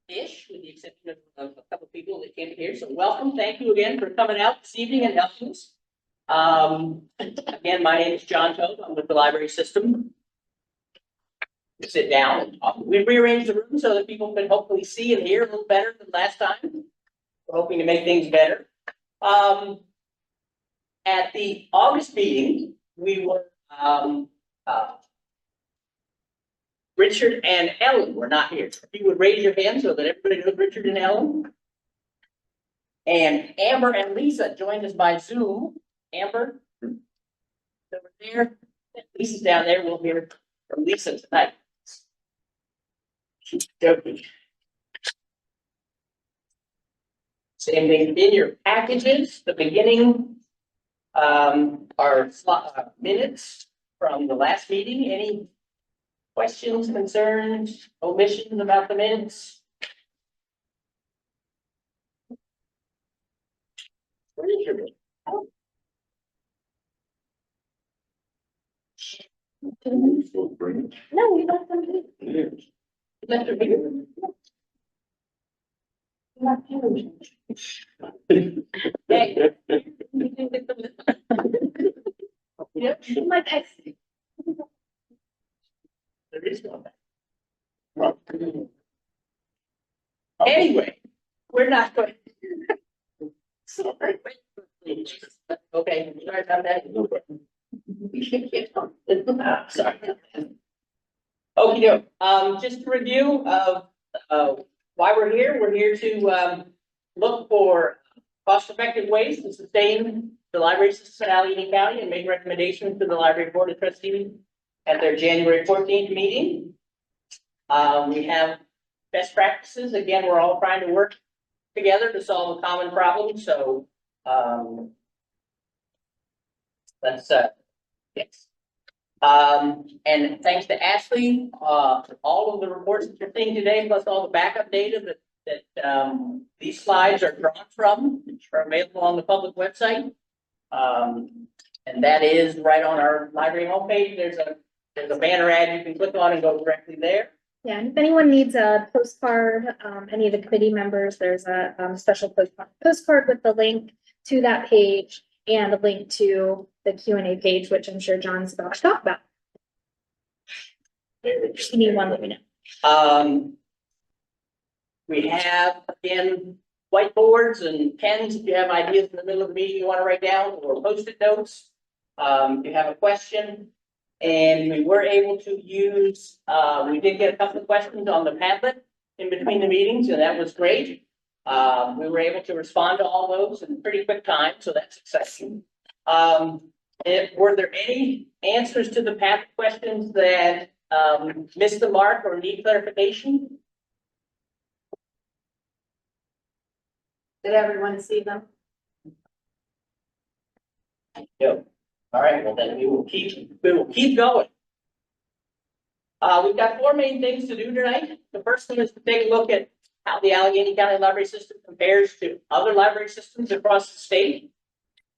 ish, with the exception of a couple of people that came here. So welcome. Thank you again for coming out this evening and helping us. Again, my name is John Tobe. I'm with the library system. Sit down and talk. We rearranged the room so that people can hopefully see and hear a little better than last time. We're hoping to make things better. At the August meeting, we were Richard and Ellen were not here. If you would raise your hand so that everybody knows Richard and Ellen. And Amber and Lisa joined us by Zoom. Amber, over there. Lisa's down there. We'll hear from Lisa tonight. Same thing in your packages. The beginning are minutes from the last meeting. Any questions, concerns, omissions about the minutes? Where is your minute? No, we left them here. Left them here. Hey. Yep, my best. There is no back. Anyway, we're not going. Sorry. Okay, sorry about that. Sorry. Okay, just a review of why we're here. We're here to look for cost-effective ways to sustain the library system in Allegheny County and make recommendations to the Library Board of Trustees at their January 14th meeting. We have best practices. Again, we're all trying to work together to solve a common problem. So let's yes. And thanks to Ashley, all of the reports that you're seeing today, plus all the backup data that these slides are drawn from, which are available on the public website. And that is right on our library homepage. There's a banner ad you can click on and go directly there. Yeah, and if anyone needs a postcard, any of the committee members, there's a special postcard with the link to that page and a link to the Q&A page, which I'm sure John's about to talk about. If you need one, let me know. We have, again, whiteboards and pens if you have ideas in the middle of the meeting you want to write down, or post-it notes. If you have a question. And we were able to use, we did get a couple of questions on the Padlet in between the meetings, and that was great. We were able to respond to all those in pretty quick time, so that's exciting. Were there any answers to the Padlet questions that missed the mark or need clarification? Did everyone see them? Yep. All right, well then we will keep going. We've got four main things to do tonight. The first one is to take a look at how the Allegheny County Library System compares to other library systems across the state.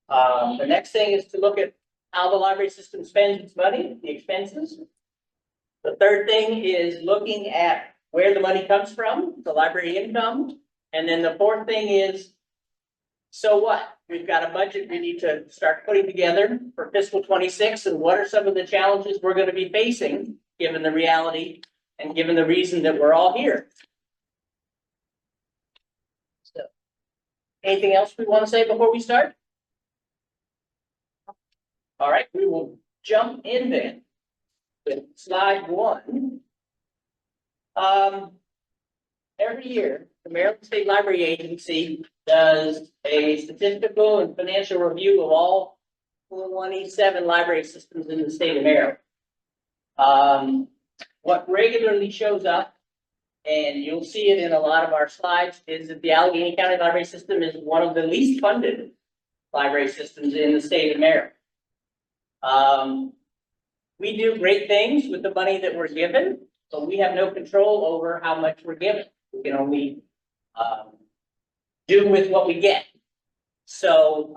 The next thing is to look at how the library system spends its money, the expenses. The third thing is looking at where the money comes from, the library income. And then the fourth thing is, so what? We've got a budget we need to start putting together for fiscal 26, and what are some of the challenges we're going to be facing, given the reality and given the reason that we're all here. So, anything else we want to say before we start? All right, we will jump in then with slide 1. Every year, the Maryland State Library Agency does a statistical and financial review of all 27 library systems in the state of Maryland. What regularly shows up, and you'll see it in a lot of our slides, is that the Allegheny County Library System is one of the least funded library systems in the state of Maryland. We do great things with the money that we're given, but we have no control over how much we're given. We can only do with what we get. So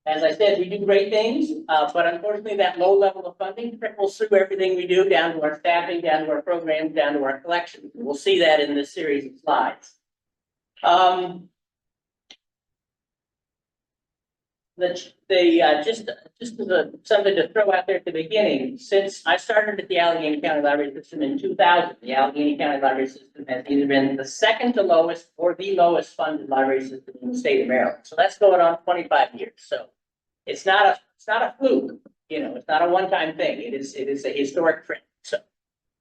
As I said, we do great things, but unfortunately that low level of funding trickles through everything we do, down to our staffing, down to our programs, down to our collections. We'll see that in this series of slides. Just as something to throw out there at the beginning, since I started at the Allegheny County Library System in 2000, the Allegheny County Library System has either been the second to lowest or the lowest funded library system in the state of Maryland. So that's going on 25 years. So it's not a fluke, you know, it's not a one-time thing. It is a historic trend. So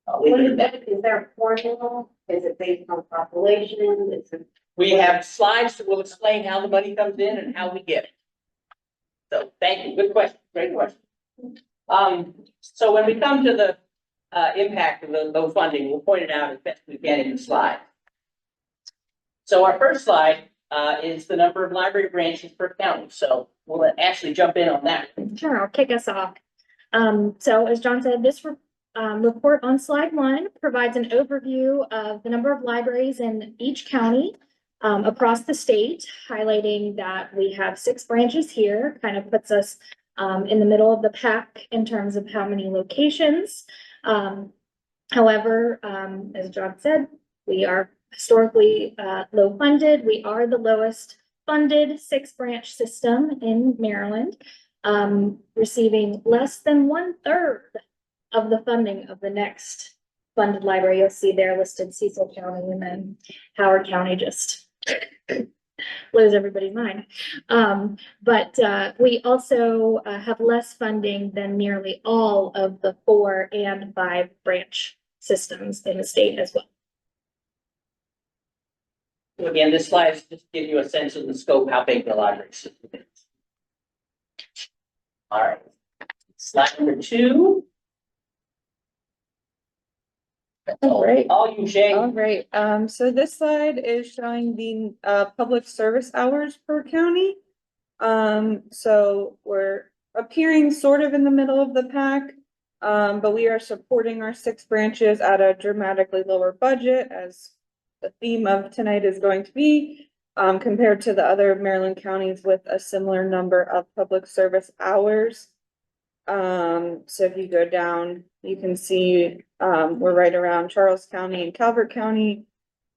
What is that? Is there a formula? Is it based on population? Is it? we have slides that will explain how the money comes in and how we get it. So thank you. Good question. Great question. So when we come to the impact of the low funding, we'll point it out as best we can in the slide. So our first slide is the number of library branches per county. So we'll actually jump in on that. Sure, I'll kick us off. So as John said, this report on slide 1 provides an overview of the number of libraries in each county across the state, highlighting that we have 6 branches here, kind of puts us in the middle of the pack in terms of how many locations. However, as John said, we are historically low funded. We are the lowest funded 6-branch system in Maryland, receiving less than 1/3 of the funding of the next funded library. You'll see there listed Cecil County, and then Howard County just blows everybody's mind. But we also have less funding than nearly all of the 4 and 5 branch systems in the state as well. Again, this slide is just to give you a sense of the scope, how big the library system is. All right, slide number 2. All right. All you, Shay. All right, so this slide is showing the public service hours per county. So we're appearing sort of in the middle of the pack, but we are supporting our 6 branches at a dramatically lower budget, as the theme of tonight is going to be, compared to the other Maryland counties with a similar number of public service hours. So if you go down, you can see we're right around Charles County and Calvert County,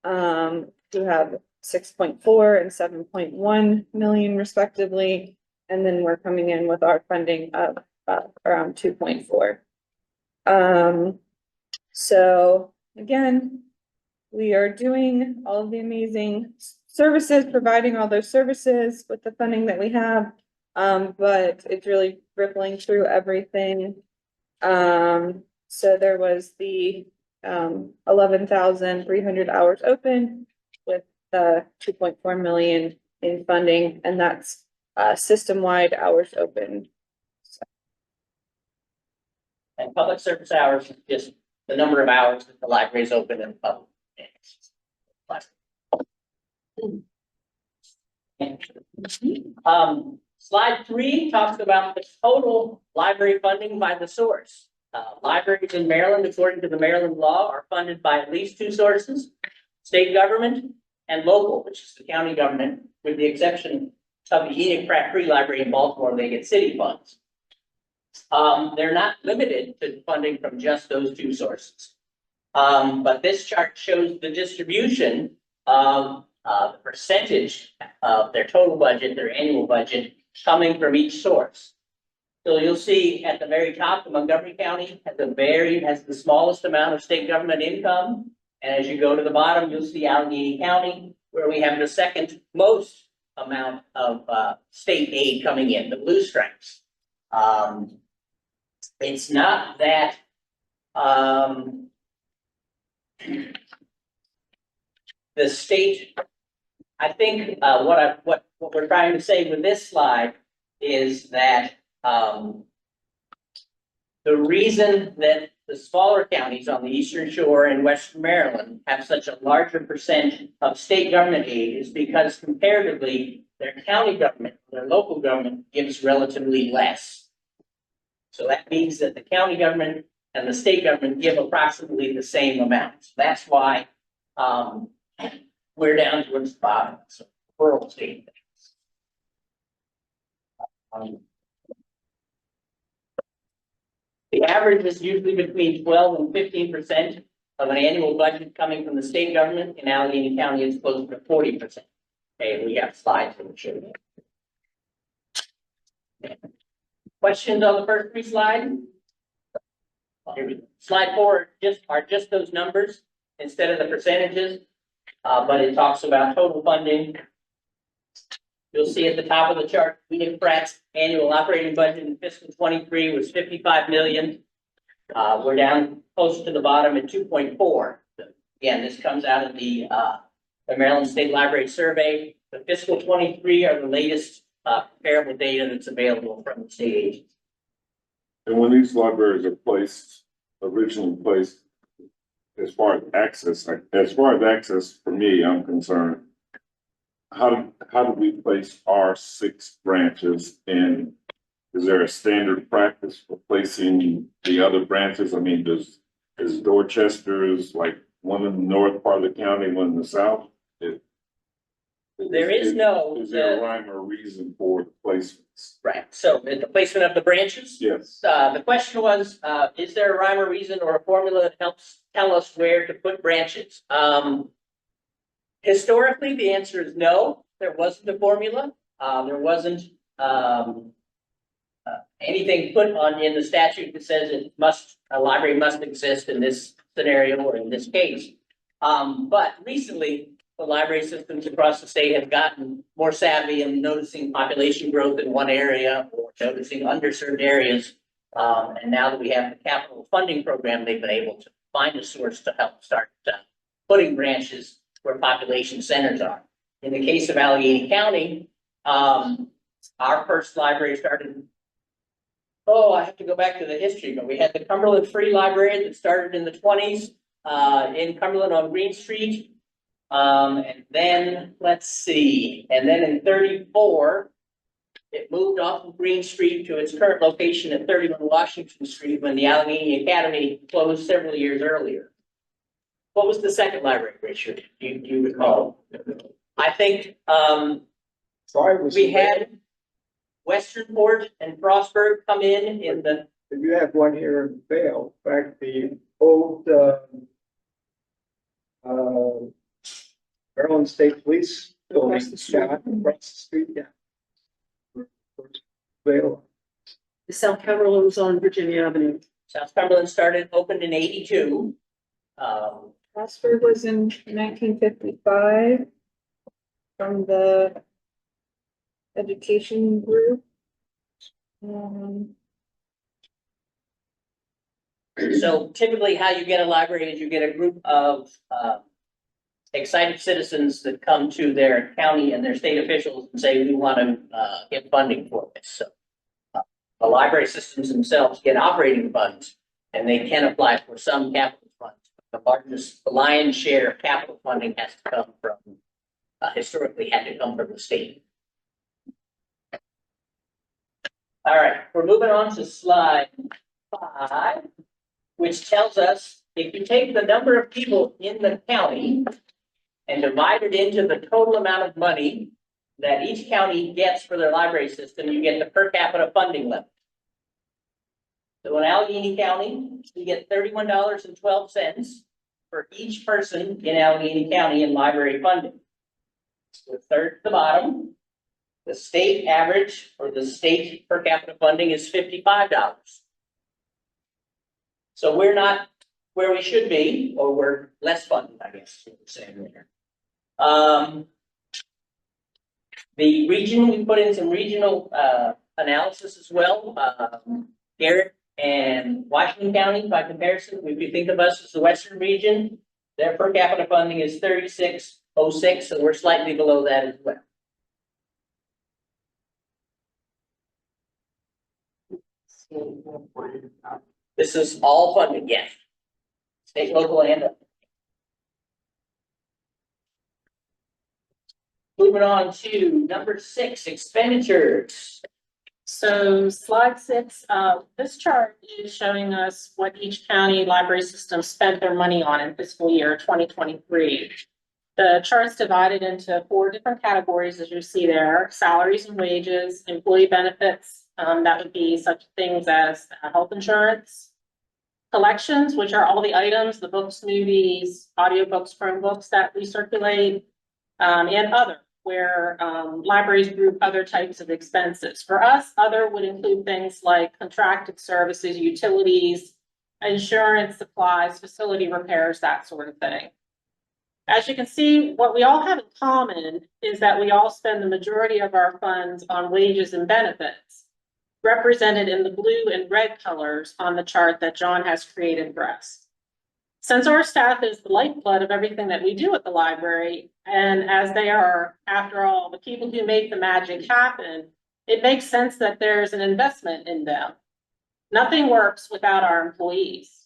who have 6.4 and 7.1 million respectively. And then we're coming in with our funding of around 2.4. So again, we are doing all of the amazing services, providing all those services with the funding that we have. But it's really rippling through everything. So there was the 11,300 hours open with 2.4 million in funding, and that's system-wide hours open. So. And public service hours is just the number of hours that the library is open in public. Slide 3 talks about the total library funding by the source. Libraries in Maryland, according to the Maryland law, are funded by at least 2 sources: state government and local, which is the county government, with the exception of the Enoch Pratt Free Library in Baltimore. They get city funds. They're not limited to funding from just those 2 sources. But this chart shows the distribution of the percentage of their total budget, their annual budget, coming from each source. So you'll see at the very top, the Montgomery County has the smallest amount of state government income. And as you go to the bottom, you'll see Allegheny County, where we have the second most amount of state aid coming in, the blue stripes. It's not that the state, I think what we're trying to say with this slide is that the reason that the smaller counties on the Eastern Shore and Western Maryland have such a larger percent of state government aid is because comparatively their county government, their local government gives relatively less. So that means that the county government and the state government give approximately the same amount. So that's why we're down towards the bottom. So rural state. The average is usually between 12 and 15% of an annual budget coming from the state government. In Allegheny County, it's closer to 40%. Okay, we have slides that show that. Questions on the first three slides? Here we go. Slide 4 are just those numbers instead of the percentages, but it talks about total funding. You'll see at the top of the chart, Enoch Pratt's annual operating budget in fiscal 23 was 55 million. We're down close to the bottom at 2.4. Again, this comes out of the Maryland State Library Survey. The fiscal 23 are the latest comparable data that's available from the state agency. And when these libraries are originally placed, as far as access for me, I'm concerned, how do we place our 6 branches, and is there a standard practice for placing the other branches? I mean, is Dorchester's like one in the north part of the county, one in the south? There is no. Is there a rhyme or reason for the placements? Right, so the placement of the branches? Yes. The question was, is there a rhyme or reason or a formula that helps tell us where to put branches? Historically, the answer is no, there wasn't a formula. There wasn't anything put in the statute that says a library must exist in this scenario or in this case. But recently, the library systems across the state have gotten more savvy in noticing population growth in one area or noticing underserved areas. And now that we have the capital funding program, they've been able to find a source to help start putting branches where population centers are. In the case of Allegheny County, our first library started, I have to go back to the history, but we had the Cumberland Free Library that started in the 20s in Cumberland on Green Street. And then, let's see, and then in 34, it moved off of Green Street to its current location at 31 Washington Street when the Allegheny Academy closed several years earlier. What was the second library, Richard? Do you recall? I think we had Westernport and Frostburg come in the. You have one here in Vale. In fact, the old Maryland State Police building across the street, yeah. Vale. South Cumberland was on Virginia Avenue. South Cumberland opened in 82. Frostburg was in 1955 from the education group. So typically how you get a library is you get a group of excited citizens that come to their county and their state officials and say, we want to get funding for this. So the library systems themselves get operating funds and they can apply for some capital funds. The lion's share of capital funding has to come from, historically had to come from the state. All right, we're moving on to slide 5, which tells us if you take the number of people in the county and divide it into the total amount of money that each county gets for their library system, you get the per capita funding level. So in Allegheny County, you get $31.12 for each person in Allegheny County in library funding. The third to the bottom, the state average or the state per capita funding is $55. So we're not where we should be, or we're less funded, I guess, what we're saying there. The region, we put in some regional analysis as well. Garrett and Washington County, by comparison, if you think of us as the western region, their per capita funding is $36.06, so we're slightly below that as well. This is all funded, yes. State, local, and moving on to number 6, expenditures. So slide 6, this chart is showing us what each county library system spent their money on in fiscal year 2023. The chart's divided into 4 different categories, as you see there: salaries and wages, employee benefits, that would be such things as health insurance, collections, which are all the items, the books, movies, audiobooks, Chromebooks that we circulate, and other, where libraries group other types of expenses. For us, other would include things like contracted services, utilities, insurance, supplies, facility repairs, that sort of thing. As you can see, what we all have in common is that we all spend the majority of our funds on wages and benefits, represented in the blue and red colors on the chart that John has created for us. Since our staff is the lifeblood of everything that we do at the library, and as they are, after all, the people who make the magic happen, it makes sense that there's an investment in them. Nothing works without our employees.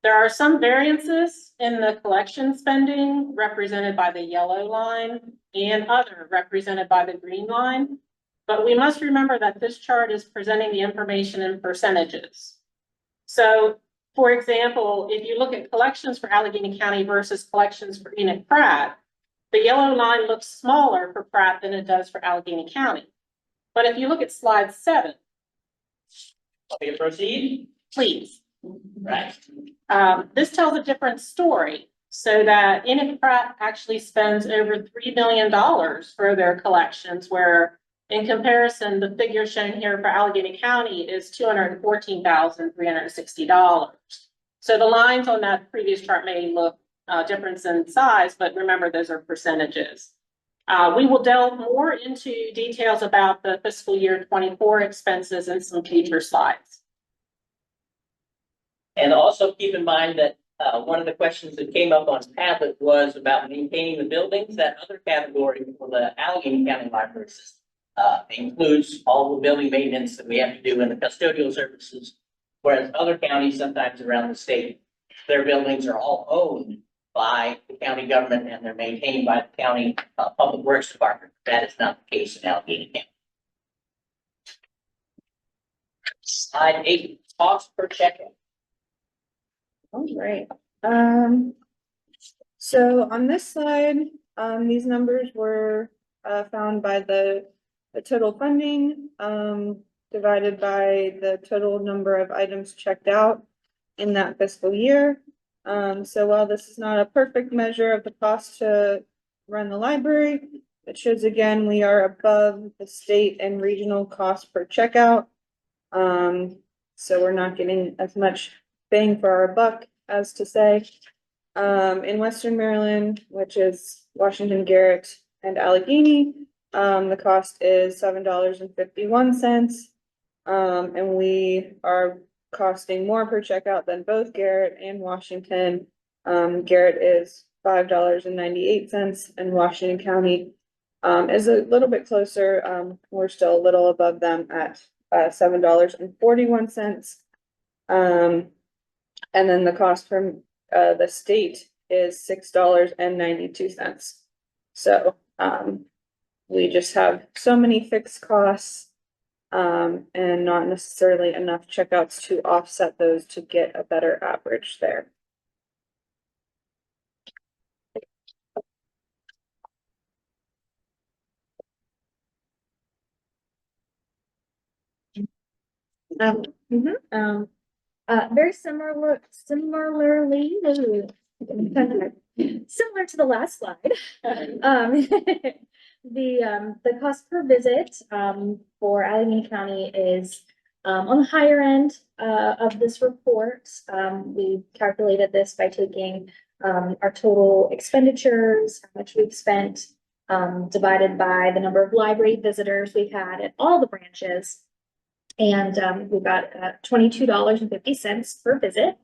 There are some variances in the collection spending represented by the yellow line and other represented by the green line. But we must remember that this chart is presenting the information in percentages. So, for example, if you look at collections for Allegheny County versus collections for Enoch Pratt, the yellow line looks smaller for Pratt than it does for Allegheny County. But if you look at slide 7. Want me to proceed? Please. Right. This tells a different story, so that Enoch Pratt actually spends over $3 million for their collections, where in comparison, the figure shown here for Allegheny County is $214,360. So the lines on that previous chart may look different in size, but remember, those are percentages. We will delve more into details about the fiscal year 24 expenses in some future slides. And also keep in mind that one of the questions that came up on Padlet was about maintaining the buildings. That other category for the Allegheny County Library System includes all the building maintenance that we have to do in the custodial services, whereas other counties, sometimes around the state, their buildings are all owned by the county government and they're maintained by the county Public Works Department. That is not the case in Allegheny County. Slide 8, cost per check-in. All right. So on this slide, these numbers were found by the total funding divided by the total number of items checked out in that fiscal year. So while this is not a perfect measure of the cost to run the library, it shows again we are above the state and regional cost per checkout. So we're not getting as much bang for our buck, as to say. In Western Maryland, which is Washington, Garrett, and Allegheny, the cost is $7.51. And we are costing more per checkout than both Garrett and Washington. Garrett is $5.98, and Washington County is a little bit closer. We're still a little above them at $7.41. And then the cost from the state is $6.92. So we just have so many fixed costs and not necessarily enough checkouts to offset those to get a better average there. Very similar to the last slide. The cost per visit for Allegheny County is on the higher end of this report. We calculated this by taking our total expenditures, how much we've spent, divided by the number of library visitors we've had at all the branches. And we've got $22.50 per visit.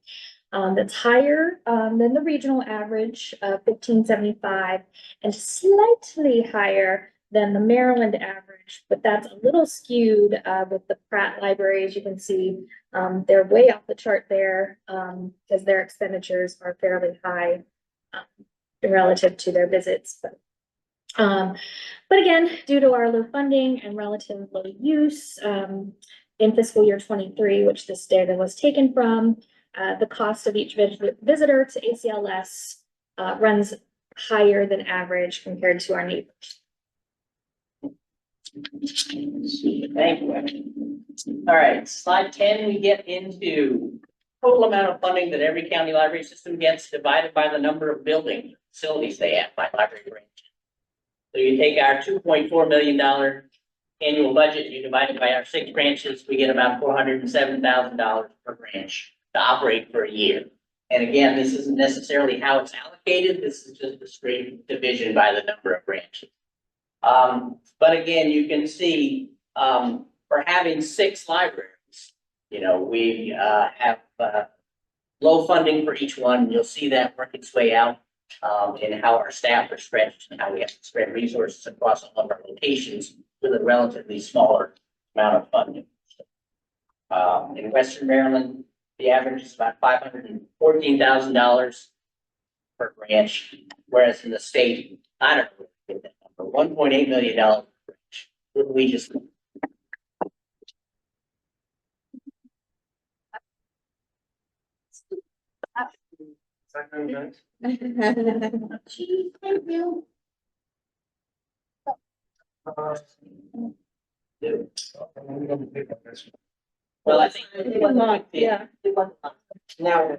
That's higher than the regional average of $15.75 and slightly higher than the Maryland average, but that's a little skewed with the Pratt Library. As you can see, they're way off the chart there because their expenditures are fairly high relative to their visits. But again, due to our low funding and relative low use in fiscal year 23, which this data was taken from, the cost of each visitor to ACLS runs higher than average compared to our neighbors. Thank you. All right, slide 10, we get into total amount of funding that every county library system gets divided by the number of building facilities they have by library branch. So you take our $2.4 million annual budget, you divide it by our 6 branches, we get about $407,000 per branch to operate for a year. And again, this isn't necessarily how it's allocated, this is just a straight division by the number of branches. But again, you can see, for having 6 libraries, you know, we, have, low funding for each one. You'll see that work its way out, in how our staff are stretched and how we have to spread resources across all of our locations with a relatively smaller amount of funding. In Western Maryland, the average is about $514,000 per branch, whereas in the state, I don't know, that number, $1.8 million per branch. We just. Well, I think. Yeah. Now.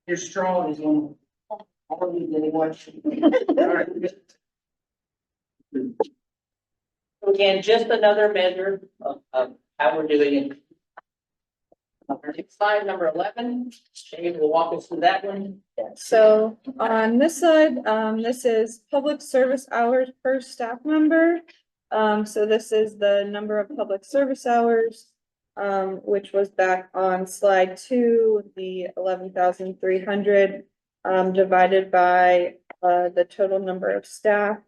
You're strong as one. I don't need anyone. Again, just another measure of how we're doing it. Slide number 11, Shane will walk us through that one. So on this side, this is public service hours per staff member. So this is the number of public service hours, which was back on slide 2, the 11,300, divided by, the total number of staff,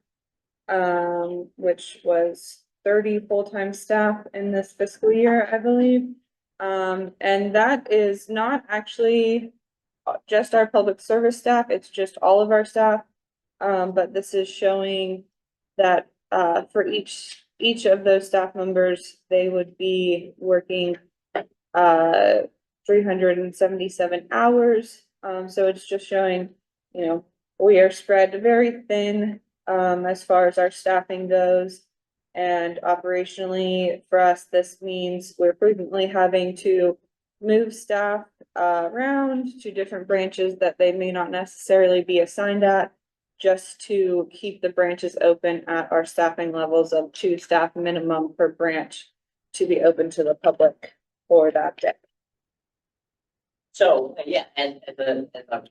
which was 30 full-time staff in this fiscal year, I believe. And that is not actually just our public service staff, it's just all of our staff. But this is showing that, for each of those staff members, they would be working, 377 hours. So it's just showing, you know, we are spread very thin, as far as our staffing goes. And operationally, for us, this means we're frequently having to move staff, around to different branches that they may not necessarily be assigned at, just to keep the branches open at our staffing levels of 2 staff minimum per branch to be open to the public for that day. So, yeah, and as a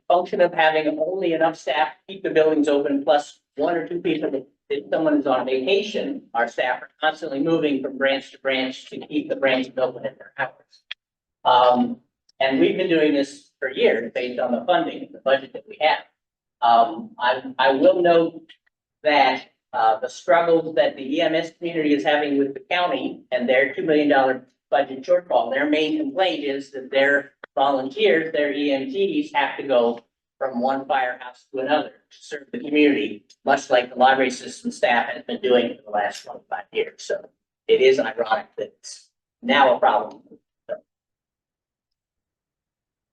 function of having only enough staff to keep the buildings open, plus 1 or 2 people, if someone is on vacation, our staff are constantly moving from branch to branch to keep the branches open at their hours. And we've been doing this for years based on the funding, the budget that we have. I will note that, the struggles that the EMS community is having with the county and their $2 million budget shortfall, their main complaint is that their volunteers, their EMTs have to go from one firehouse to another to serve the community, much like the library system staff has been doing for the last 25 years. So it is ironic that it's now a problem.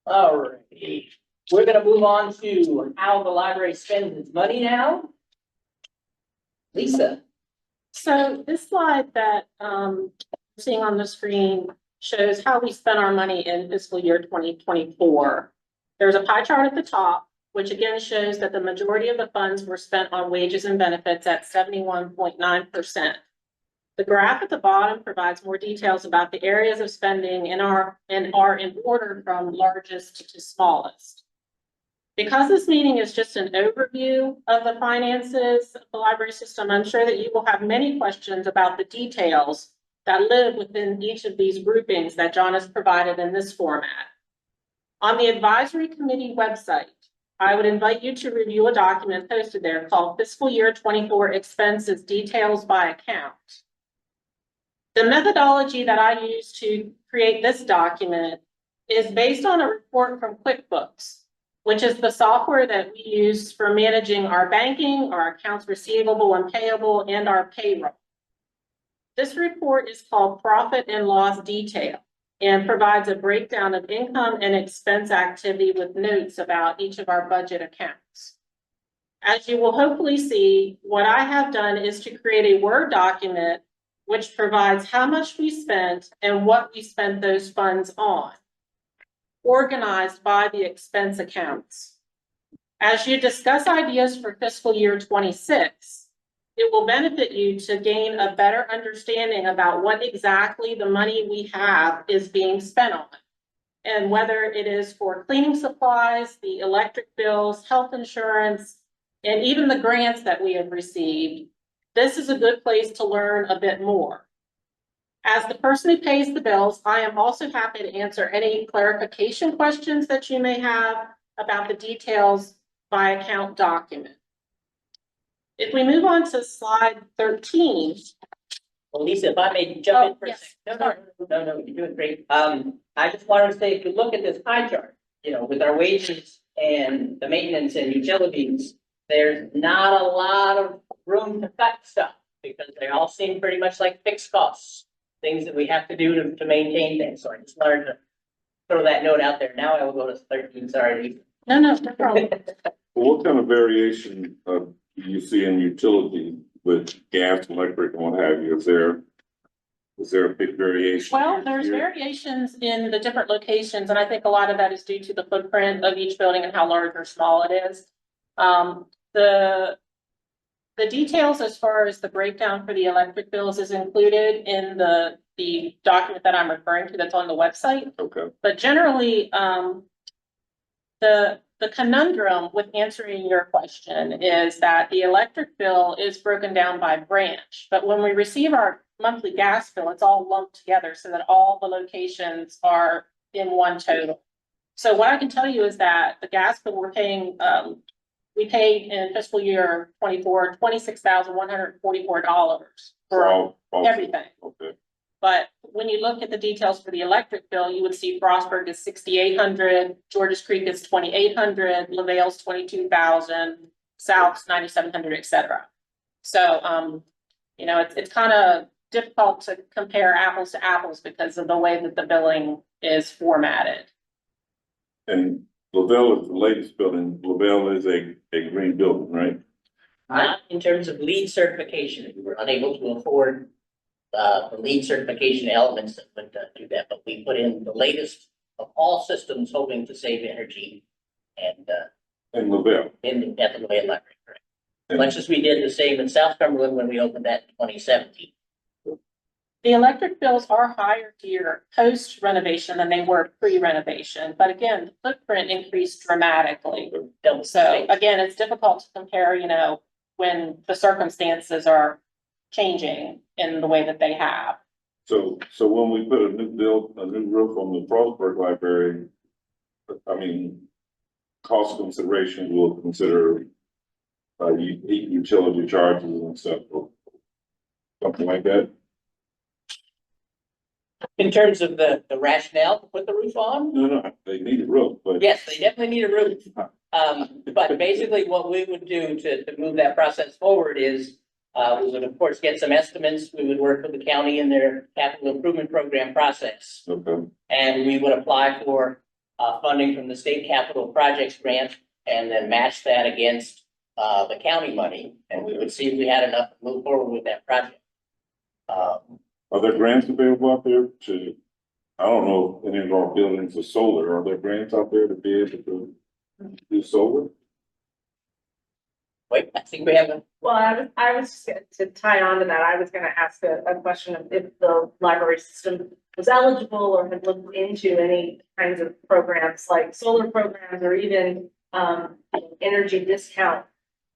All right, we're gonna move on to how the library spends its money now. Lisa. So this slide that you're seeing on the screen shows how we spent our money in fiscal year 2024. There's a pie chart at the top, which again shows that the majority of the funds were spent on wages and benefits at 71.9%. The graph at the bottom provides more details about the areas of spending and are in order from largest to smallest. Because this meeting is just an overview of the finances of the library system, I'm sure that you will have many questions about the details that live within each of these groupings that John has provided in this format. On the advisory committee website, I would invite you to review a document posted there called Fiscal Year 24 Expenses Details by Account. The methodology that I used to create this document is based on a report from QuickBooks, which is the software that we use for managing our banking, our accounts receivable and payable, and our payroll. This report is called Profit and Loss Detail, and provides a breakdown of income and expense activity with notes about each of our budget accounts. As you will hopefully see, what I have done is to create a Word document which provides how much we spent and what we spent those funds on, organized by the expense accounts. As you discuss ideas for fiscal year 26, it will benefit you to gain a better understanding about what exactly the money we have is being spent on, and whether it is for cleaning supplies, the electric bills, health insurance, and even the grants that we have received. This is a good place to learn a bit more. As the person who pays the bills, I am also happy to answer any clarification questions that you may have about the details by account document. If we move on to slide 13. Well, Lisa, if I may jump in for a yes. second. No, you're doing great. I just wanted to say, if you look at this pie chart, with our wages and the maintenance and utilities, there's not a lot of room to cut stuff because they all seem pretty much like fixed costs, things that we have to do to maintain things. So I just wanted to throw that note out there. Now I will go to 13, sorry, Lisa. No problem. Well, what kind of variation do you see in utility with gas, electric, and what have you? Is there a big variation? Well, there's here? variations in the different locations, and I think a lot of that is due to the footprint of each building and how large or small it is. The details as far as the breakdown for the electric bills is included in the document that I'm referring to that's on the website. Okay. But generally, the conundrum with answering your question is that the electric bill is broken down by branch, but when we receive our monthly gas bill, it's all lumped together so that all the locations are in one total. So what I can tell you is that the gas bill we're paying, we paid in fiscal year 24, $26,144 for all everything. Okay. But when you look at the details for the electric bill, you would see Frostburg is $6,800, Georges Creek is $2,800, LaVale's $22,000, South's $9,700, et cetera. So, it's kind of difficult to compare apples to apples because of the way that the billing is formatted. And LaVelle is the latest building. LaVelle is a green building, right? Not in terms of lead certification. We were unable to afford the lead certification elements that would do that, but we put in the latest of all systems hoping to save energy and And LaVelle. at the LaVale Library, correct? Much as we did the same in South Cumberland when we opened that in 2017. The electric bills are higher here post renovation than they were pre-renovation, but again, the footprint increased dramatically. So again, it's difficult to compare, when the circumstances are changing in the way that they have. So when we put a new roof on the Frostburg Library, cost considerations will consider utility charges and stuff, or something like that. In terms of the rationale to put the roof on, No, they need a roof, but. yes, they definitely need a roof. But basically what we would do to move that process forward is we would of course get some estimates. We would work with the county in their capital improvement program process. Okay. And we would apply for funding from the state capital projects grant and then match that against the county money. And we would see if we had enough to move forward with that project. Are there grants available out there I don't know if any of our buildings are solar. Are there grants out there to be able to do solar? Wait, I think we have a. Well, I was just to tie on to that, I was gonna ask a question of if the library system was eligible or had looked into any kinds of programs like solar programs or even energy discount.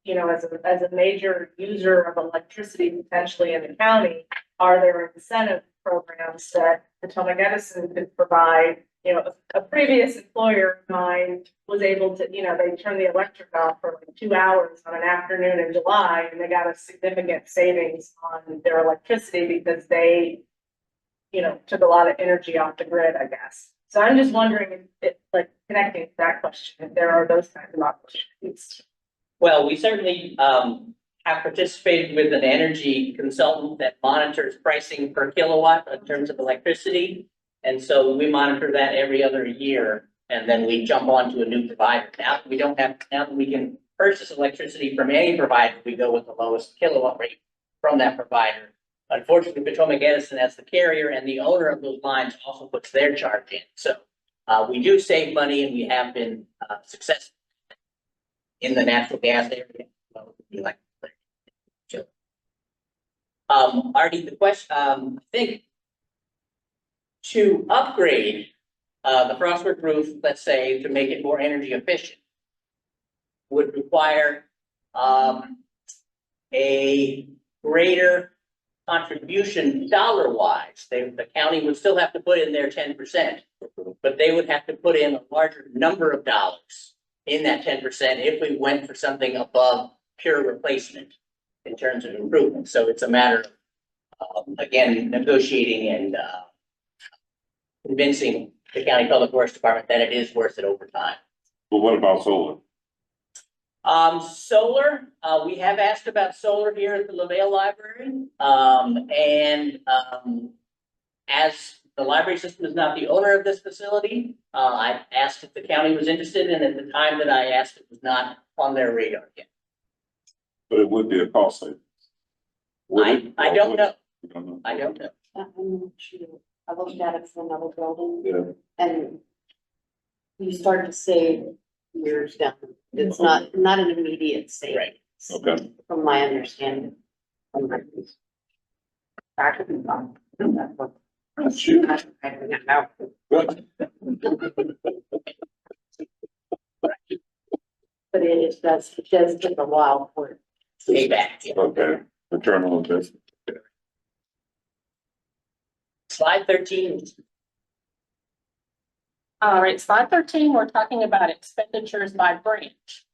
As a major user of electricity potentially in the county, are there incentive programs that Potomac Edison could provide? A previous employer of mine was able to, they turned the electric off for like 2 hours on an afternoon in July, and they got a significant savings on their electricity because they, took a lot of energy off the grid, I guess. So I'm just wondering if connecting to that question, if there are those kinds of opportunities. Well, we certainly have participated with an energy consultant that monitors pricing per kilowatt in terms of electricity. And so we monitor that every other year, and then we jump on to a new provider. Now that we can purchase electricity from any provider, we go with the lowest kilowatt rate from that provider. Unfortunately, Potomac Edison, as the carrier and the owner of those lines, also puts their charge in. So we do save money, and we have been successful in the natural gas area. Well, we like. Artie, the question, I think to upgrade the frostwork roof, let's say, to make it more energy efficient, would require a greater contribution dollar wise. The county would still have to put in their 10%, but they would have to put in a larger number of dollars in that 10% if we went for something above pure replacement in terms of improvement. So it's a matter of, again, negotiating and convincing the county public works department that it is worth it over time. But what about solar? Solar, we have asked about solar here at the LaVale Library. As the library system is not the owner of this facility, I asked if the county was interested, and at the time that I asked, it was not on their radar yet. But it would be a cost savings. I don't know. You don't know? I don't know. I looked at it for another building Yeah. and you start to save years down. It's not an immediate savings. Right. Okay. From my understanding. From my. Back of the phone. Shoot. I don't know. Good. But it does take a while for it. Payback. Yeah. Okay, return on investment. Slide 13. All right, slide 13, we're talking about expenditures by branch.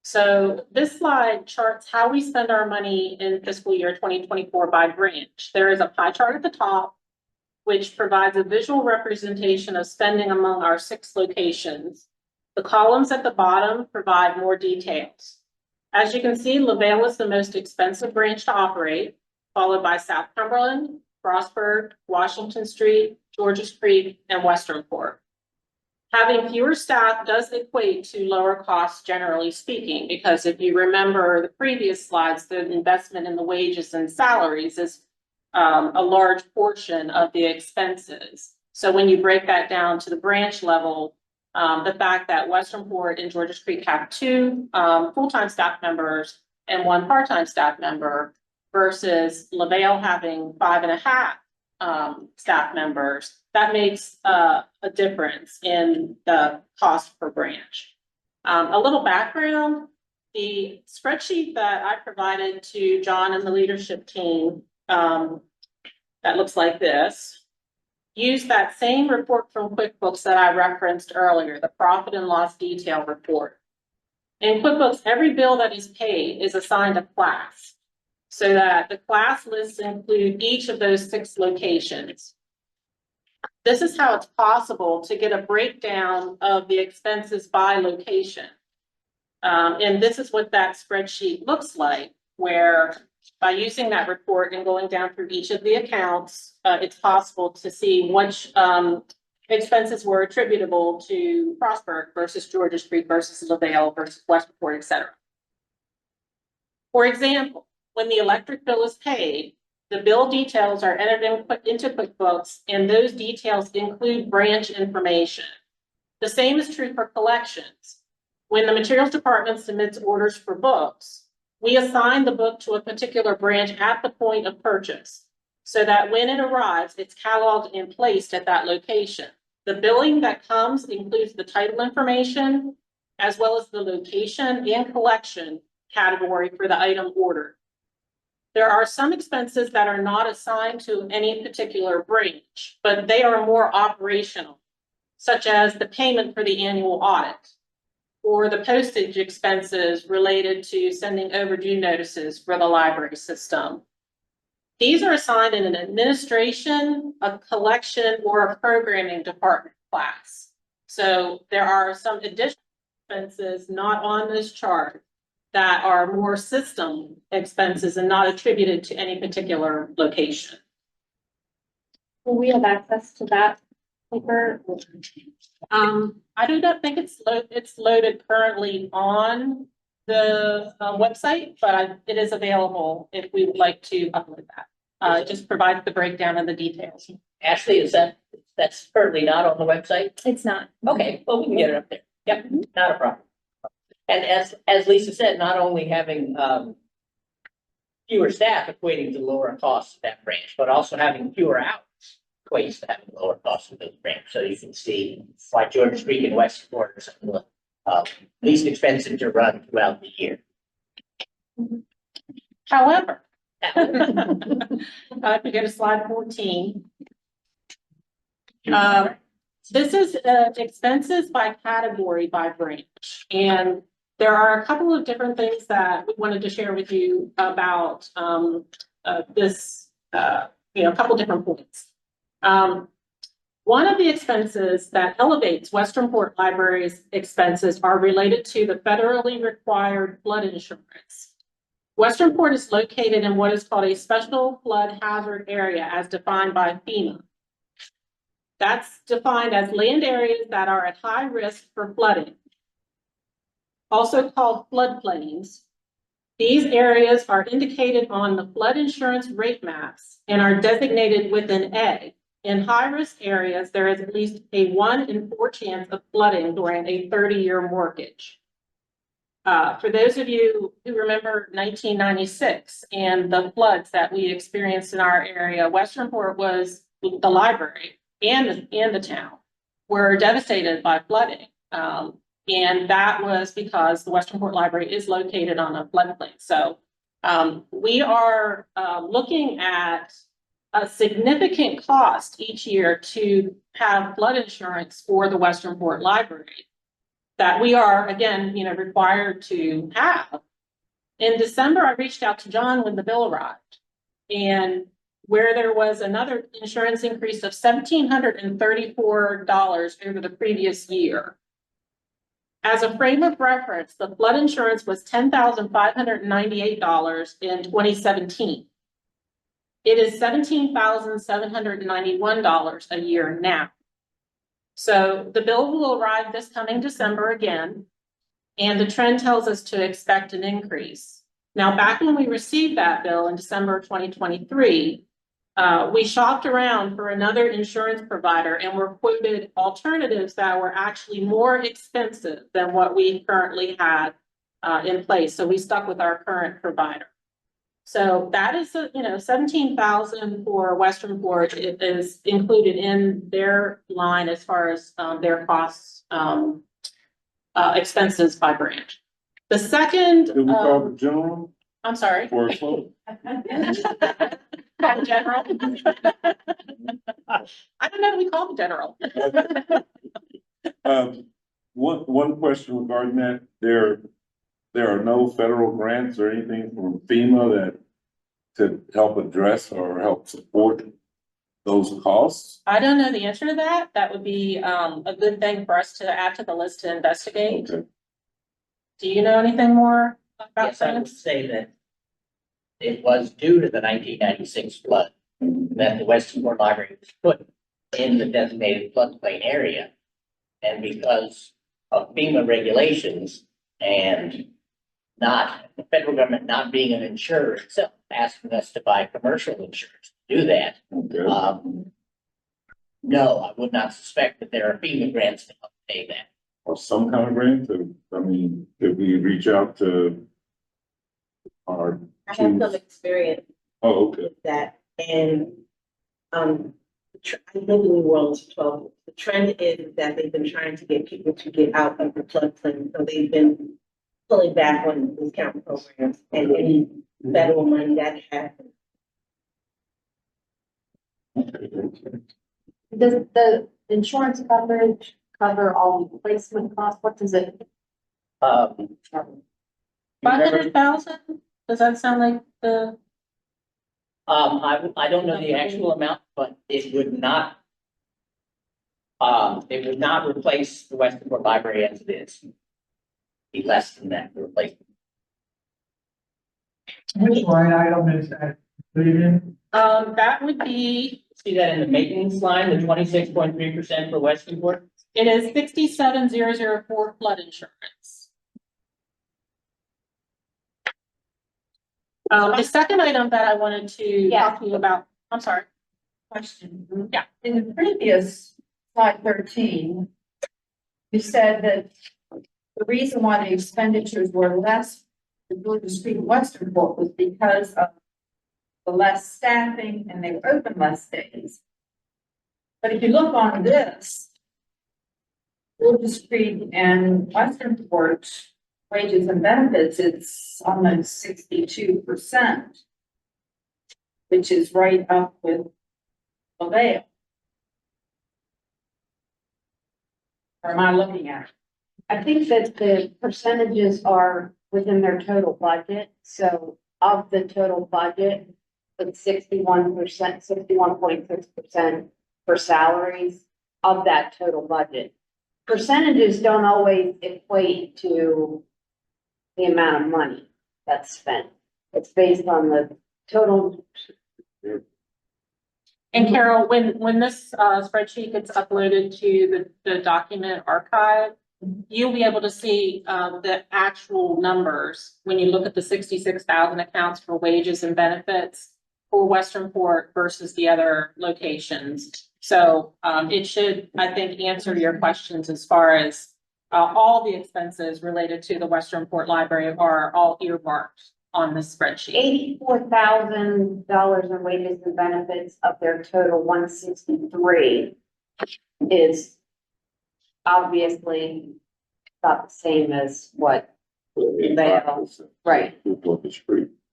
So this slide charts how we spend our money in fiscal year 2024 by branch. There is a pie chart at the top, which provides a visual representation of spending among our 6 locations. The columns at the bottom provide more details. As you can see, LaVale is the most expensive branch to operate, followed by South Cumberland, Frostburg, Washington Street, Georges Creek, and Westernport. Having fewer staff does equate to lower costs, generally speaking, because if you remember the previous slides, the investment in the wages and salaries is a large portion of the expenses. So when you break that down to the branch level, the fact that Westernport and Georges Creek have 2 full-time staff members and 1 part-time staff member versus LaVale having 5.5 staff members, that makes a difference in the cost per branch. A little background, the spreadsheet that I provided to John and the leadership team that looks like this, use that same report from QuickBooks that I referenced earlier, the profit and loss detail report. In QuickBooks, every bill that is paid is assigned a class, so that the class lists include each of those 6 locations. This is how it's possible to get a breakdown of the expenses by location. And this is what that spreadsheet looks like, where by using that report and going down through each of the accounts, it's possible to see which expenses were attributable to Frostburg versus Georges Creek versus LaVale versus Westport, et cetera. For example, when the electric bill is paid, the bill details are entered into QuickBooks, and those details include branch information. The same is true for collections. When the materials department submits orders for books, we assign the book to a particular branch at the point of purchase, so that when it arrives, it's cataloged and placed at that location. The billing that comes includes the title information, as well as the location and collection category for the item ordered. There are some expenses that are not assigned to any particular branch, but they are more operational, such as the payment for the annual audit, or the postage expenses related to sending overdue notices for the library system. These are assigned in an administration, a collection, or a programming department class. So there are some additional expenses not on this chart that are more system expenses and not attributed to any particular location. Will we have access to that paper. I do not think it's loaded currently on the website, but it is available if we would like to upload that. It just provides the breakdown of the details. Ashley, that's currently not on the website? It's not. Okay, well, we can get it up there. Yep, not a problem. And as Lisa said, not only having, fewer staff equating to lower costs of that branch, but also having fewer hours equates to having lower costs of those branch. So you can see why George Street and Westport are some of the, least expensive to run throughout the year. However, if we go to slide 14. This is expenses by category by branch, and there are a couple of different things that we wanted to share with you about this. A couple different points. One of the expenses that elevates Western Port Library's expenses are related to the federally required flood insurance. Western Port is located in what is called a special flood hazard area as defined by FEMA. That's defined as land areas that are at high risk for flooding, also called floodplains. These areas are indicated on the flood insurance rate maps and are designated with an A. In high-risk areas, there is at least a 1 in 4 chance of flooding during a 30-year mortgage. For those of you who remember 1996 and the floods that we experienced in our area, Western Port was the library and the town were devastated by flooding. And that was because the Western Port Library is located on a floodplain. So we are looking at a significant cost each year to have flood insurance for the Western Port Library that we are, again, required to have. In December, I reached out to John when the bill arrived, and where there was another insurance increase of $1,734 over the previous year. As a frame of reference, the flood insurance was $10,598 in 2017. It is $17,791 a year now. So the bill will arrive this coming December again, and the trend tells us to expect an increase. Now, back when we received that bill in December 2023, we shopped around for another insurance provider and were quoted alternatives that were actually more expensive than what we currently had in place. So we stuck with our current provider. So that is, $17,000 for Western Port. It is included in their line as far as their costs, expenses by branch. The second, Did we call the general I'm sorry. for a quote? Call the general. I don't know if we call the general. One question regarding that, there are no federal grants or anything from FEMA that to help address or help support those costs? I don't know the answer to that. That would be a good thing for us to add to the list to investigate. Okay. Do you know anything more about Yes, I would that? say that it was due to the 1996 flood that the Western Port Library was put in the designated floodplain area. And because of FEMA regulations and not the federal government not being an insurer itself, asking us to buy commercial insurance to do that. Okay. No, I would not suspect that there are FEMA grants to help pay that. Or some kind of grant could we reach out to our I have some chiefs? experience Oh, okay. with that, and, I live in New Orleans for 12 years. The trend is that they've been trying to get people to get out of the floodplain, so they've been pulling back on discount programs and any federal money that happens. Does the insurance coverage cover all replacement costs? What does it cover? 500,000? Does that sound like the? I don't know the actual amount, but it would not replace the Western Port Library as it is. Be less than that to replace. Which line item is that included in? That would be See that in the maintenance line, the 26.3% for Westernport? It is 67,004 flood insurance. The second item that I wanted to talk to you about, I'm sorry. Question. Yeah. In the previous slide 13, you said that the reason why the expenditures were less for Georgia Street and Westernport was because of the less staffing and they were open less days. But if you look on this, Georgia Street and Westernport wages and benefits, it's almost 62%, which is right up with Lavelle. Or am I looking at it? I think that the percentages are within their total budget, so of the total budget, it's 61%, 61.6% for salaries of that total budget. Percentages don't always equate to the amount of money that's spent. It's based on the total. And Carol, when this spreadsheet gets uploaded to the document archive, you'll be able to see the actual numbers when you look at the 66,000 accounts for wages and benefits for Westernport versus the other locations. So it should, I think, answer your questions as far as all the expenses related to the Westernport Library are all earmarked on this spreadsheet. $84,000 in wages and benefits of their total 163 is obviously not the same as what they are. Right.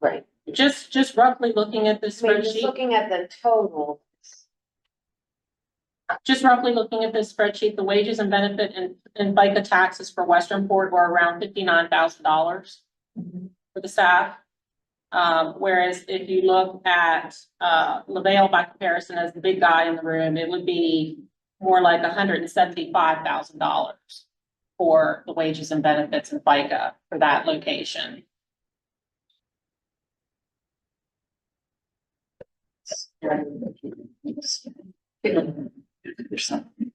Right. Just roughly looking at this I mean, just spreadsheet, looking at the total. just roughly looking at this spreadsheet, the wages and benefit and FICA taxes for Westernport were around $59,000 for the staff. Whereas if you look at Lavelle by comparison as the big guy in the room, it would be more like $175,000 for the wages and benefits and FICA for that location.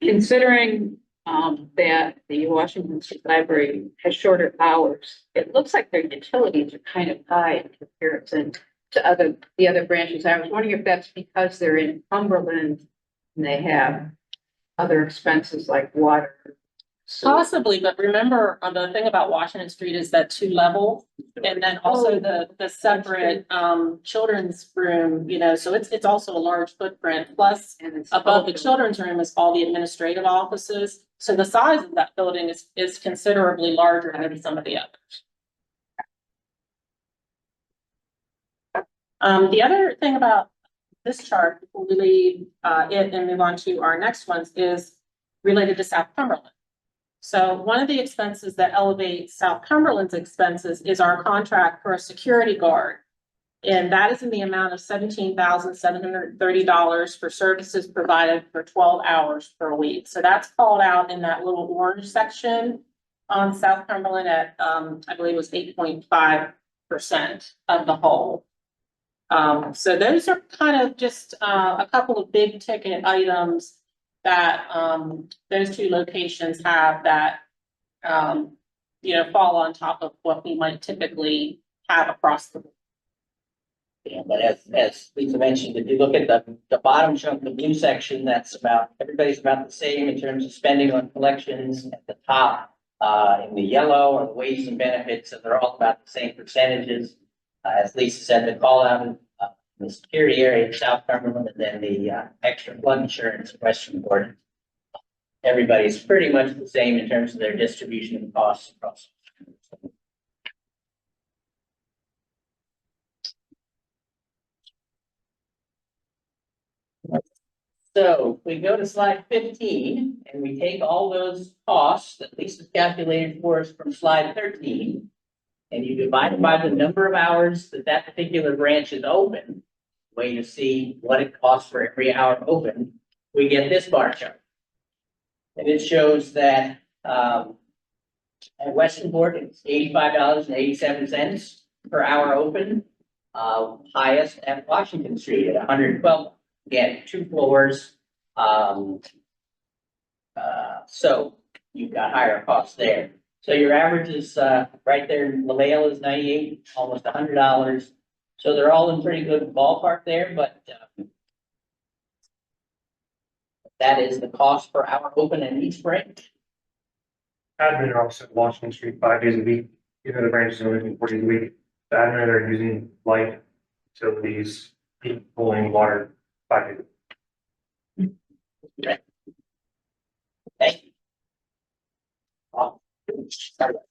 Considering that the Washington State Library has shorter hours, it looks like their utilities are kind of high in comparison to the other branches. I was wondering if that's because they're in Cumberland and they have other expenses like water. Possibly, but remember, the thing about Washington Street is that 2-level, and then also the separate children's room, you know, so it's also a large footprint. Plus, And it's above the open. children's room is all the administrative offices. So the size of that building is considerably larger than some of the others. The other thing about this chart, before we leave it and move on to our next ones, is related to South Cumberland. So one of the expenses that elevates South Cumberland's expenses is our contract for a security guard. And that is in the amount of $17,730 for services provided for 12 hours per week. So that's called out in that little orange section on South Cumberland at, I believe it was 8.5% of the whole. So those are kind of just a couple of big ticket items that those two locations have that, you know, fall on top of what we might typically have across the board. Yeah, but as Lisa mentioned, if you look at the bottom chunk, the blue section, that's everybody's about the same in terms of spending on collections. At the top, in the yellow are the wages and benefits, and they're all about the same percentages. As Lisa said, the call out in the security area in South Cumberland, and then the extra flood insurance in Westernport. Everybody's pretty much the same in terms of their distribution of costs across. So we go to slide 15 and we take all those costs that Lisa's calculated for us from slide 13. And you divide it by the number of hours that particular branch is open, way to see what it costs for every hour open, we get this bar chart. And it shows that at Westernport, it's $85.87 per hour open. Highest at Washington Street at $112. again, 2 floors. So you've got higher costs there. So your average is, right there, LaVale is 98, almost $100. So they're all in pretty good ballpark there, but, that is the cost per hour open in each branch. Admin are also at Washington Street 5 days a week, even the branches are working 4 days a week. The admin are using light utilities, heat, cooling, water, 5 days. Thank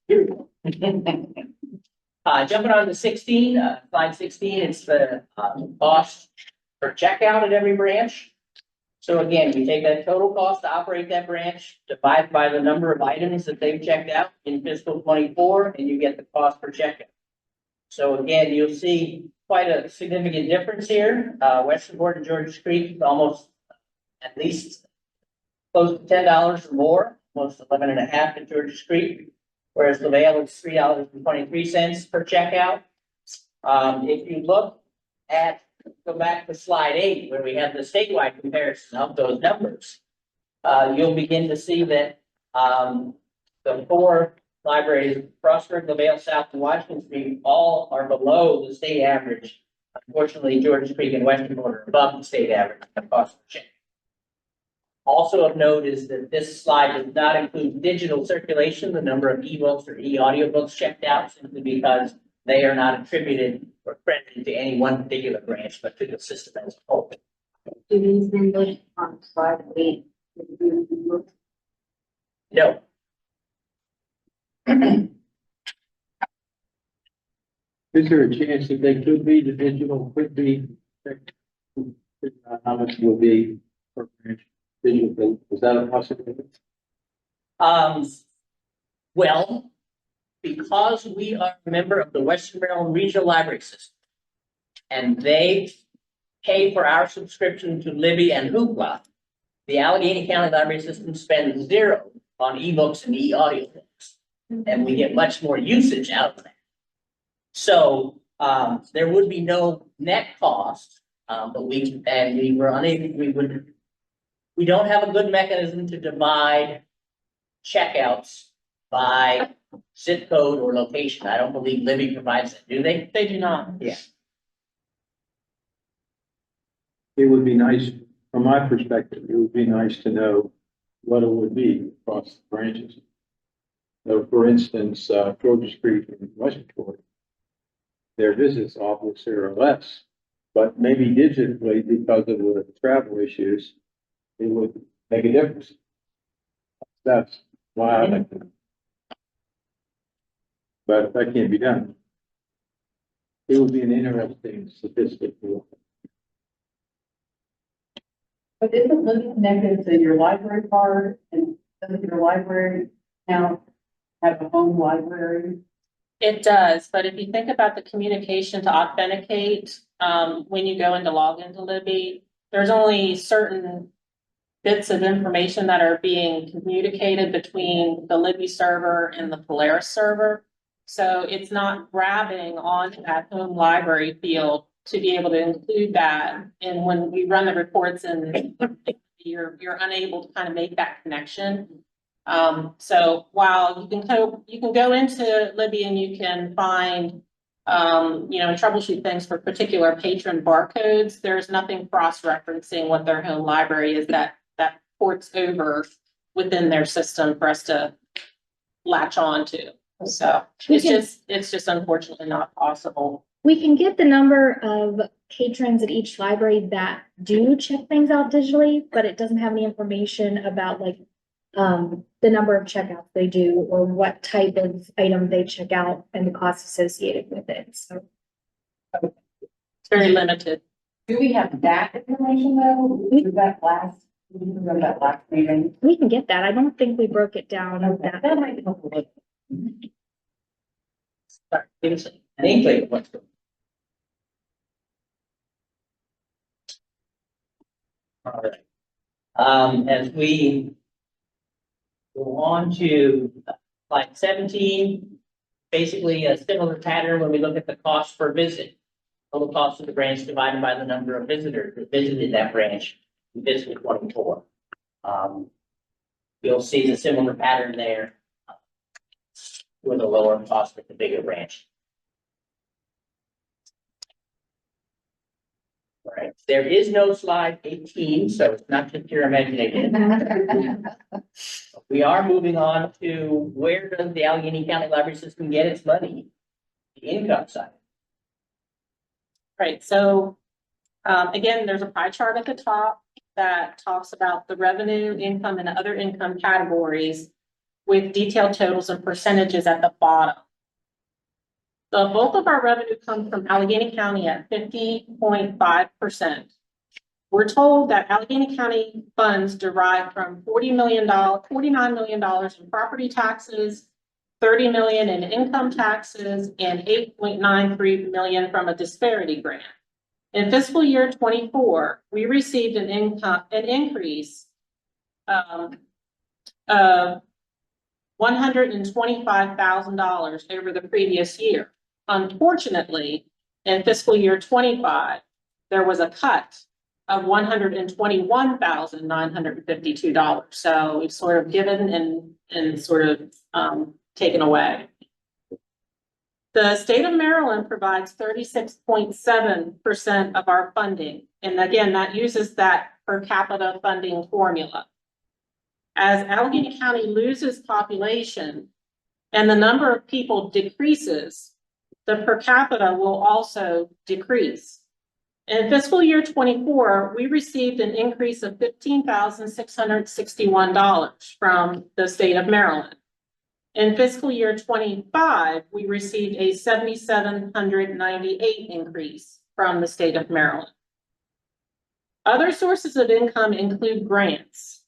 you. Jumping on to 16, slide 16, it's the, cost per checkout at every branch. So again, you take that total cost to operate that branch, divide by the number of items that they've checked out in fiscal 24, and you get the cost per checkout. So again, you'll see quite a significant difference here. Westernport and Georges Creek is almost at least close to $10 or more, almost 11 and a half in Georges Creek, whereas LaVale is $3.23 per checkout. If you look at, go back to slide 8, where we have the statewide comparison of those numbers, you'll begin to see that, the 4 libraries, Frostburg, LaVale South, and Washington Street, all are below the state average. Unfortunately, Georges Creek and Westernport are above the state average of cost per check. Also of note is that this slide does not include digital circulation, the number of ebooks or e-audiobooks checked out, simply because they are not attributed or credited to any one particular branch, but to the system as a whole. Do these numbers on slide 8? No. Is there a chance that they could be, the digital could be, how much will be per branch? Digital, is that a possibility? Well, because we are a member of the Western Maryland Regional Library System, and they pay for our subscription to Libby and Hoopla, the Allegheny County Library System spends 0 on ebooks and e-audiobooks, and we get much more usage out of that. So, there would be no net cost, but we don't have a good mechanism to divide checkouts by zip code or location. I don't believe Libby provides that, do they? They do not. Yeah. It would be nice, from my perspective, it would be nice to know what it would be across the branches. So for instance, Georges Creek and Westernport, their visits obviously are less, but maybe digitally because of the travel issues, it would make a difference. That's why I like it. But if that can't be done, it would be an interesting statistic. But isn't Libby connected to your library card, and doesn't your library now have a home library? It does, but if you think about the communication to authenticate, when you go into log into Libby, there's only certain bits of information that are being communicated between the Libby server and the Polaris server. So it's not grabbing onto that home library field to be able to include that. And when we run the reports and you're unable to kind of make that connection. So while you can go into Libby and you can find, troubleshoot things for particular patron barcodes, there's nothing cross-referencing what their home library is that ports over within their system for us to latch on to. So it's just unfortunately not possible. We can get the number of patrons at each library that do check things out digitally, but it doesn't have any information about the number of checkouts they do or what type of item they check out and the costs associated with it. So it's very limited. Do we have that information though? Was that last meeting? we can get that. I don't think we broke it down. That might help a little. Sorry, give us an inkling of what's going on. All right. As we go on to slide 17, basically a similar pattern when we look at the cost per visit. Total cost of the branch divided by the number of visitors who visited that branch in fiscal 24. You'll see the similar pattern there with a lower cost at the bigger branch. All right, there is no slide 18, so it's not just your imagination. We are moving on to where does the Allegheny County Library System get its money? The income side. Right, so, again, there's a pie chart at the top that talks about the revenue, income, and other income categories with detailed totals and percentages at the bottom. The bulk of our revenue comes from Allegheny County at 50.5%. We're told that Allegheny County funds derive from $49 million in property taxes, 30 million in income taxes, and 8.93 million from a disparity grant. In fiscal year 24, we received an increase of $125,000 over the previous year. Unfortunately, in fiscal year 25, there was a cut of $121,952. So we've sort of given and sort of taken away. The state of Maryland provides 36.7% of our funding. And again, that uses that per capita funding formula. As Allegheny County loses population and the number of people decreases, the per capita will also decrease. In fiscal year 24, we received an increase of $15,661 from the state of Maryland. In fiscal year 25, we received a $7,798 increase from the state of Maryland. Other sources of income include grants.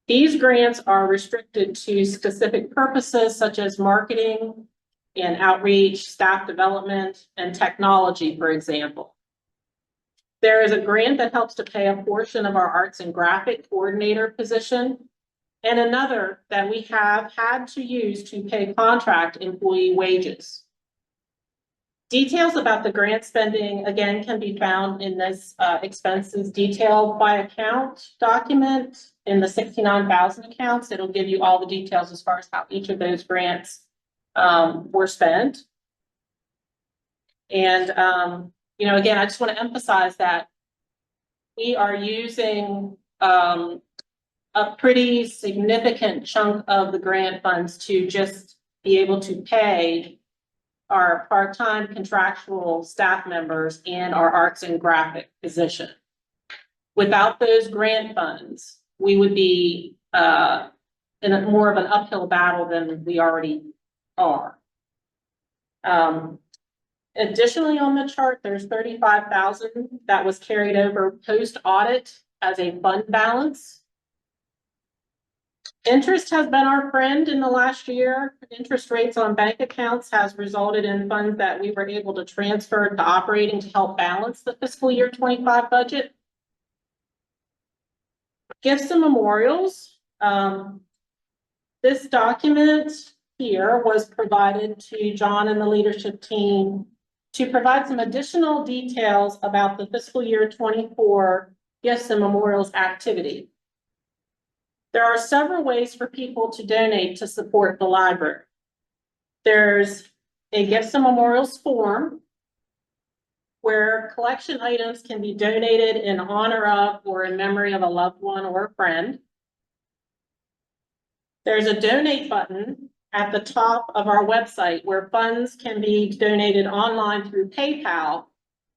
These grants are restricted to specific purposes such as marketing and outreach, staff development, and technology, for example. There is a grant that helps to pay a portion of our arts and graphic coordinator position, and another that we have had to use to pay contract employee wages. Details about the grant spending, again, can be found in this expenses detailed by account document in the 69,000 accounts. It'll give you all the details as far as how each of those grants were spent. And, you know, again, I just want to emphasize that we are using a pretty significant chunk of the grant funds to just be able to pay our part-time contractual staff members and our arts and graphic position. Without those grant funds, we would be in a more of an uphill battle than we already are. Additionally, on the chart, there's 35,000 that was carried over post-audit as a fund balance. Interest has been our friend in the last year. Interest rates on bank accounts has resulted in funds that we were able to transfer to operating to help balance the fiscal year 25 budget. Gifts and memorials. This document here was provided to John and the leadership team to provide some additional details about the fiscal year 24 gifts and memorials activity. There are several ways for people to donate to support the library. There's a gifts and memorials form where collection items can be donated in honor of or in memory of a loved one or a friend. There's a donate button at the top of our website where funds can be donated online through PayPal,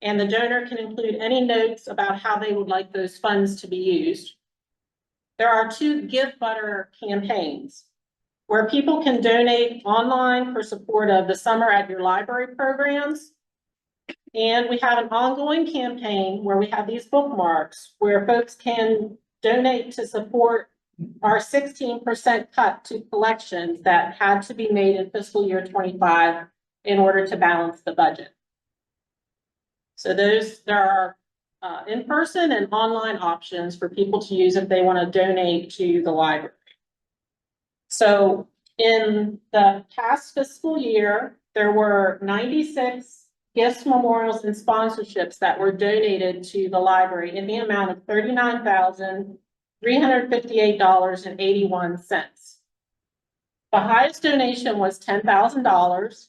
and the donor can include any notes about how they would like those funds to be used. There are 2 Give Butter campaigns where people can donate online for support of the Summer at Your Library programs. And we have an ongoing campaign where we have these bookmarks where folks can donate to support our 16% cut to collections that had to be made in fiscal year 25 in order to balance the budget. So there are in-person and online options for people to use if they want to donate to the library. So in the past fiscal year, there were 96 gifts, memorials, and sponsorships that were donated to the library in the amount of $39,358.81. The highest donation was $10,000.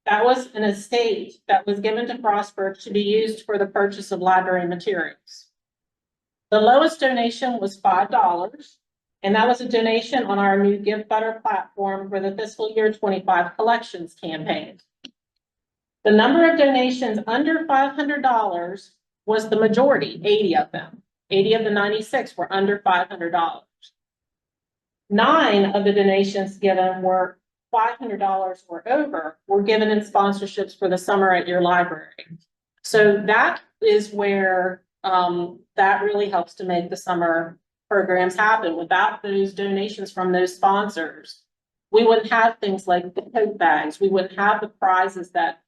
That was an estate that was given to Frostburg to be used for the purchase of library materials. The lowest donation was $5, and that was a donation on our new Give Better platform for the fiscal year 25 collections campaign. The number of donations under $500 was the majority, 80 of them. 80 of the 96 were under $500. 9 of the donations given were $500 or over, were given in sponsorships for the summer at your library. So that is where that really helps to make the summer programs happen. Without those donations from those sponsors, we wouldn't have things like the tote bags. We wouldn't have the prizes that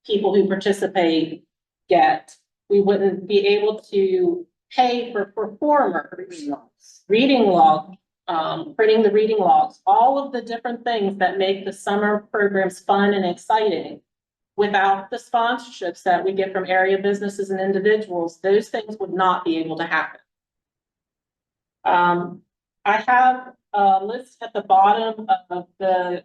people who participate get. We wouldn't be able to pay for performers, reading log, printing the reading logs, all of the different things that make the summer programs fun and exciting. Without the sponsorships that we get from area businesses and individuals, those things would not be able to happen. I have a list at the bottom of the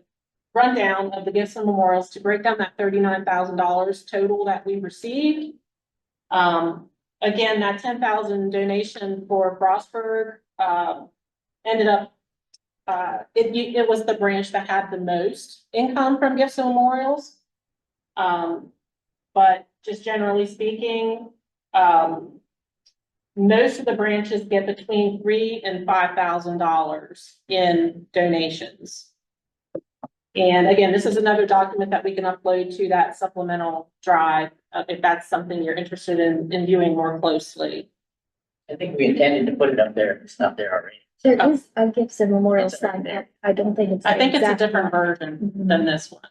rundown of the gifts and memorials to break down that $39,000 total that we received. Again, that 10,000 donation for Frostburg ended up, it was the branch that had the most income from gifts and memorials. But just generally speaking, most of the branches get between $3,000 and $5,000 in donations. And again, this is another document that we can upload to that supplemental drive, if that's something you're interested in viewing more closely. I think we intended to put it up there. It's not there already. There is a gifts and memorials sign there. I don't think it's. I think it's a exact different one. version than this one.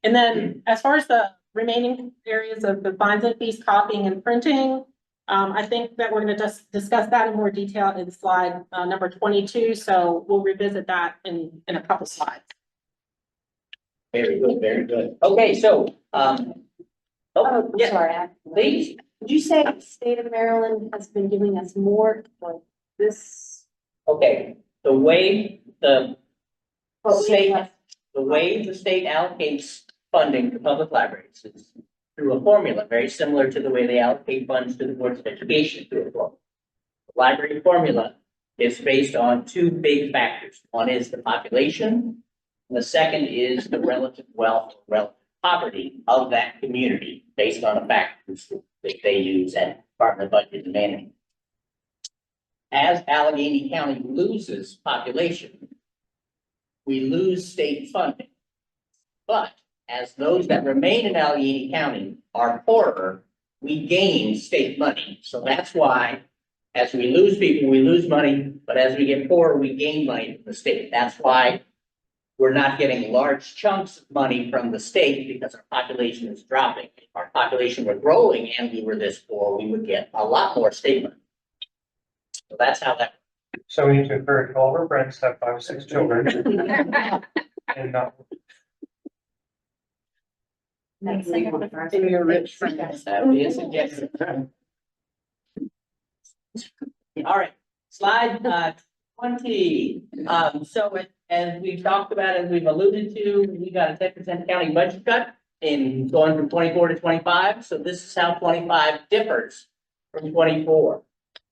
And then as far as the remaining areas of the fines and fees, copying and printing, I think that we're going to just discuss that in more detail in slide number 22. So we'll revisit that in a couple slides. Very good, very good. Okay, so, yeah, Sorry, please. did you say the state of Maryland has been giving us more for this? Okay, the way the But we state, have- the way the state allocates funding to public libraries is through a formula very similar to the way they allocate funds to the boards of education through a formula. The library formula is based on 2 big factors. One is the population, and the second is the relative wealth, relative poverty of that community based on the factors that they use at Department of Budget and Management. As Allegheny County loses population, we lose state funding. But as those that remain in Allegheny County are poorer, we gain state money. So that's why, as we lose people, we lose money, but as we get poorer, we gain money from the state. That's why we're not getting large chunks of money from the state because our population is dropping. If our population were growing and we were this poor, we would get a lot more state money. So that's how that. So we need to encourage all of our friends to have 5 or 6 children. And not. In your rich friends, that would be a suggestion. All right, slide 20. So as we've talked about, as we've alluded to, we got a 10% county budget cut in going from 24 to 25. So this is how 25 differs from 24.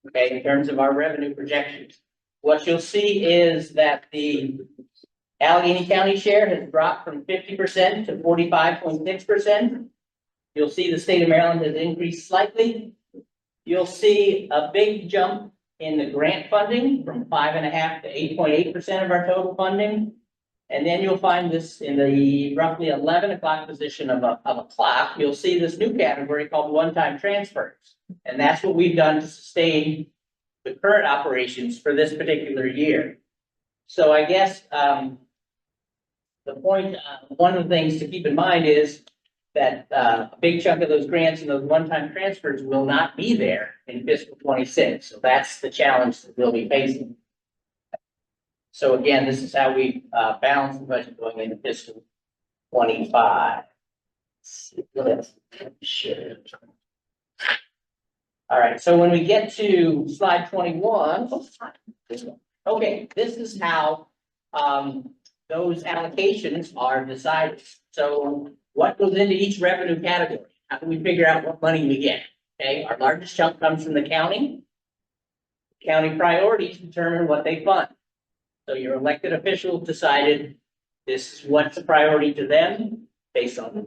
Okay, in terms of our revenue projections. What you'll see is that the Allegheny County share has dropped from 50% to 45.6%. You'll see the state of Maryland has increased slightly. You'll see a big jump in the grant funding from 5.5% to 8.8% of our total funding. And then you'll find this in the roughly 11 o'clock position of a clock. You'll see this new category called one-time transfers. And that's what we've done to sustain the current operations for this particular year. So I guess the point, one of the things to keep in mind is that a big chunk of those grants and those one-time transfers will not be there in fiscal 26. So that's the challenge that we'll be facing. So again, this is how we balance the budget going into fiscal 25. All right, so when we get to slide 21, okay, this is how, those allocations are decided. So what goes into each revenue category? How do we figure out what money we get? Okay, our largest chunk comes from the county. County priorities determine what they fund. So your elected officials decided this is what's a priority to them based on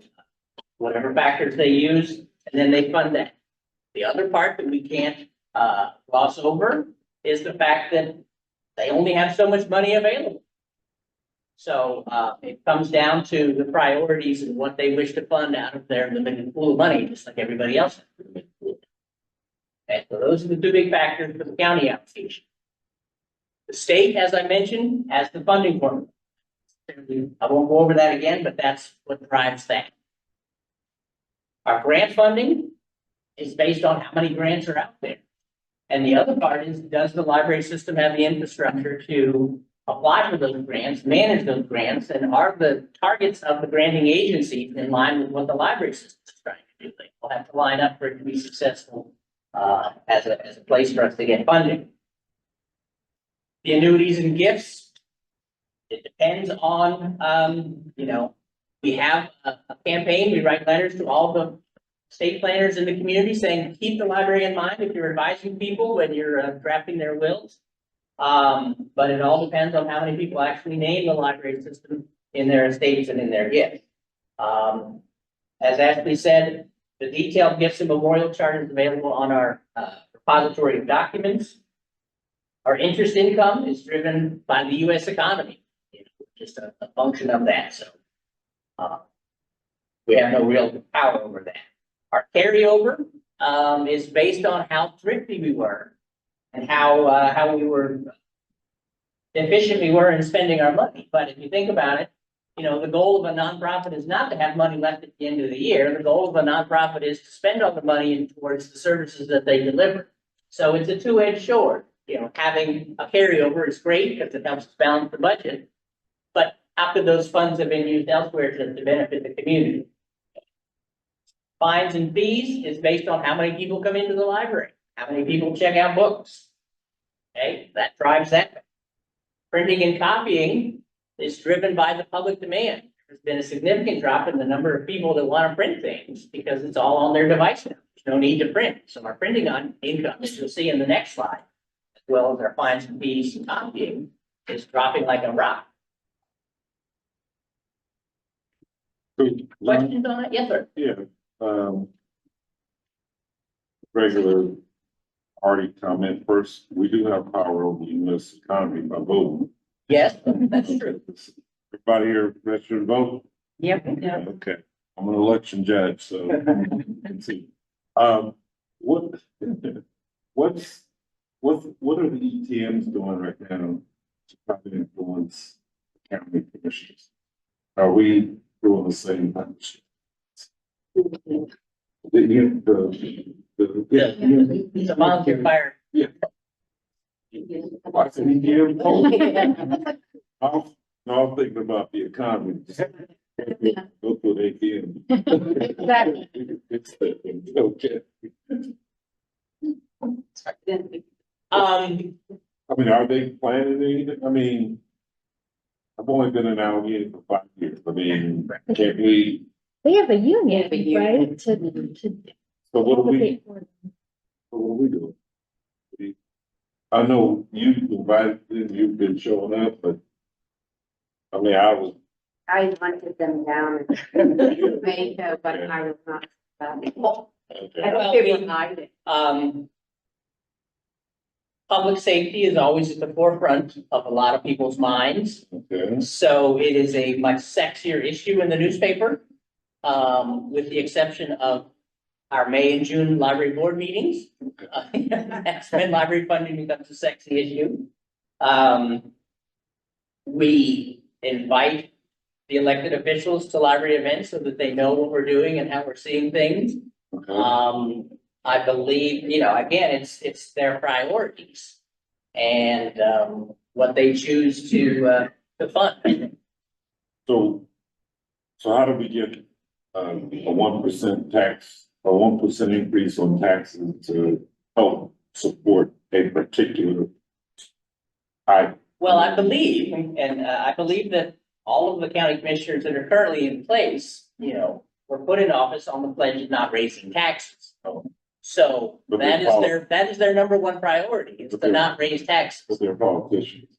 whatever factors they use, and then they fund that. The other part that we can't gloss over is the fact that they only have so much money available. So it comes down to the priorities and what they wish to fund out of their limited pool of money, just like everybody else. And so those are the two big factors for the county allocation. The state, as I mentioned, has the funding formula. I won't go over that again, but that's what drives that. Our grant funding is based on how many grants are out there. And the other part is, does the library system have the infrastructure to apply for those grants, manage those grants, and are the targets of the granting agencies in line with what the library system is trying to do? They will have to line up for it to be successful as a place for us to get funding. The annuities and gifts, it depends on, we have a campaign, we write letters to all the state planners in the community saying, keep the library in mind if you're advising people when you're drafting their wills. But it all depends on how many people actually name the library system in their estates and in their gifts. As Ashley said, the detailed gifts and memorial chart is available on our repository of documents. Our interest income is driven by the U.S. economy, just a function of that. So we have no real power over that. Our carryover is based on how thrifty we were and how we were efficient we were in spending our money. But if you think about it, the goal of a nonprofit is not to have money left at the end of the year. The goal of a nonprofit is to spend all the money towards the services that they deliver. So it's a two-edged sword. Having a carryover is great because it helps us balance the budget. But how could those funds have been used elsewhere to benefit the community? Fines and fees is based on how many people come into the library, how many people check out books. Okay, that drives that. Printing and copying is driven by the public demand. There's been a significant drop in the number of people that want to print things because it's all on their device now. There's no need to print. So our printing on income, as you'll see in the next slide, as well as our fines and fees and copying, is dropping like a rock. Questions on it? Yes, sir. Yeah. Regular party comment first. We do have power over the U.S. economy by voting. Yes, that's true. Everybody here registered to vote? Yep. Okay, I'm an election judge, so let's see. What are the ETMs doing right now to try to influence county commissioners? Are we doing the same thing? It's a volunteer fire. Yeah. What's an ETM? I'm thinking about the economy. Go to an ATM. Exactly. Okay. I mean, are they planning anything? I mean, I've only been in Allegheny for 5 years. I mean, can't we? They have a union, They have a union. right, to So what do we, advocate for them. what do we do? I know you invited, you've been showing up, but I mean, I hunted them down in Jamaica, but I was not. okay. I don't give them either. Public safety is always at the forefront of a lot of people's minds. Okay. So it is a much sexier issue in the newspaper, with the exception of our May and June library board meetings. That's when library funding becomes a sexy issue. We invite the elected officials to library events so that they know what we're doing and how we're seeing things. Okay. I believe, again, it's their priorities and what they choose to fund. So how do we get a 1% tax, a 1% increase on taxes to help support a particular item. Well, I believe, and I believe that all of the county commissioners that are currently in place, you know, were put in office on the pledge of not raising taxes. So But that is their number one priority, is to not raise taxes. But they're politicians.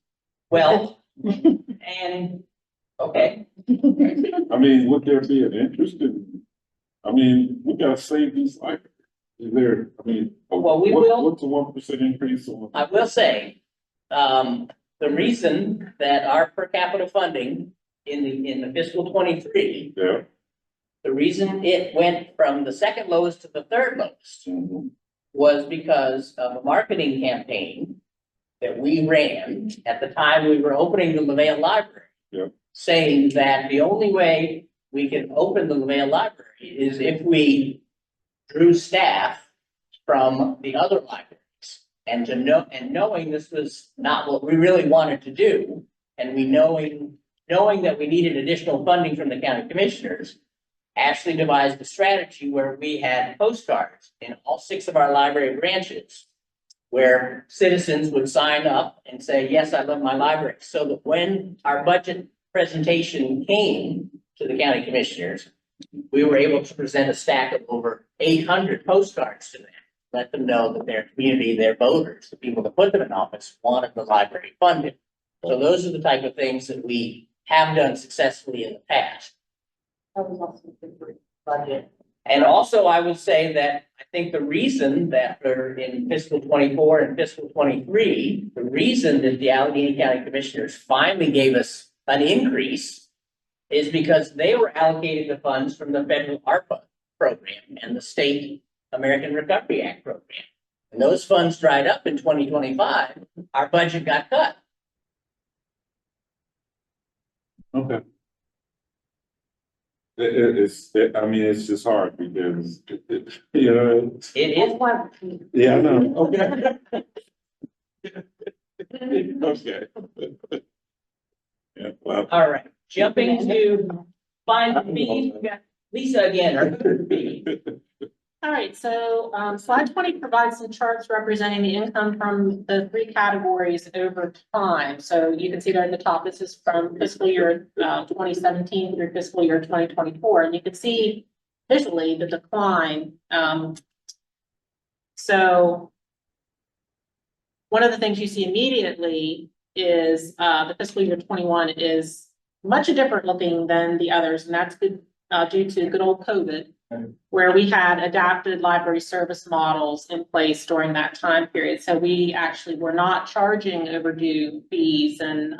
Well, and, okay, I mean, would there be an interest in, I mean, we gotta save these lives. Is there, I mean, Well, we will- what's a 1% increase on? I will say, the reason that our per capita funding in the fiscal 23, Yeah. the reason it went from the second lowest to the third lowest was because of a marketing campaign that we ran at the time we were opening the LaVale Library. Yeah. Saying that the only way we can open the LaVale Library is if we drew staff from the other libraries. And knowing this was not what we really wanted to do, and knowing that we needed additional funding from the county commissioners, Ashley devised a strategy where we had postcards in all 6 of our library branches, where citizens would sign up and say, yes, I love my library. So that when our budget presentation came to the county commissioners, we were able to present a stack of over 800 postcards to them. Let them know that their community, their voters, the people that put them in office, wanted the library funded. So those are the type of things that we have done successfully in the past. That was also a good budget. And also, I would say that I think the reason that we're in fiscal 24 and fiscal 23, the reason that the Allegheny County Commissioners finally gave us an increase is because they were allocated the funds from the federal ARPA program and the state American Recovery Act program. And those funds dried up in 2025, our budget got cut. Okay. I mean, it's just hard because, you know. It is. That's why Yeah, I know. Okay. Okay. Yeah, well. All right, jumping to find fees, we got Lisa again, our fee. All right, so slide 20 provides some charts representing the income from the 3 categories over time. So you can see there at the top, this is from fiscal year 2017 through fiscal year 2024, and you can see visually the decline. So one of the things you see immediately is the fiscal year 21 is much different looking than the others, and that's good, due to good old COVID, where we had adapted library service models in place during that time period. So we actually were not charging overdue fees, and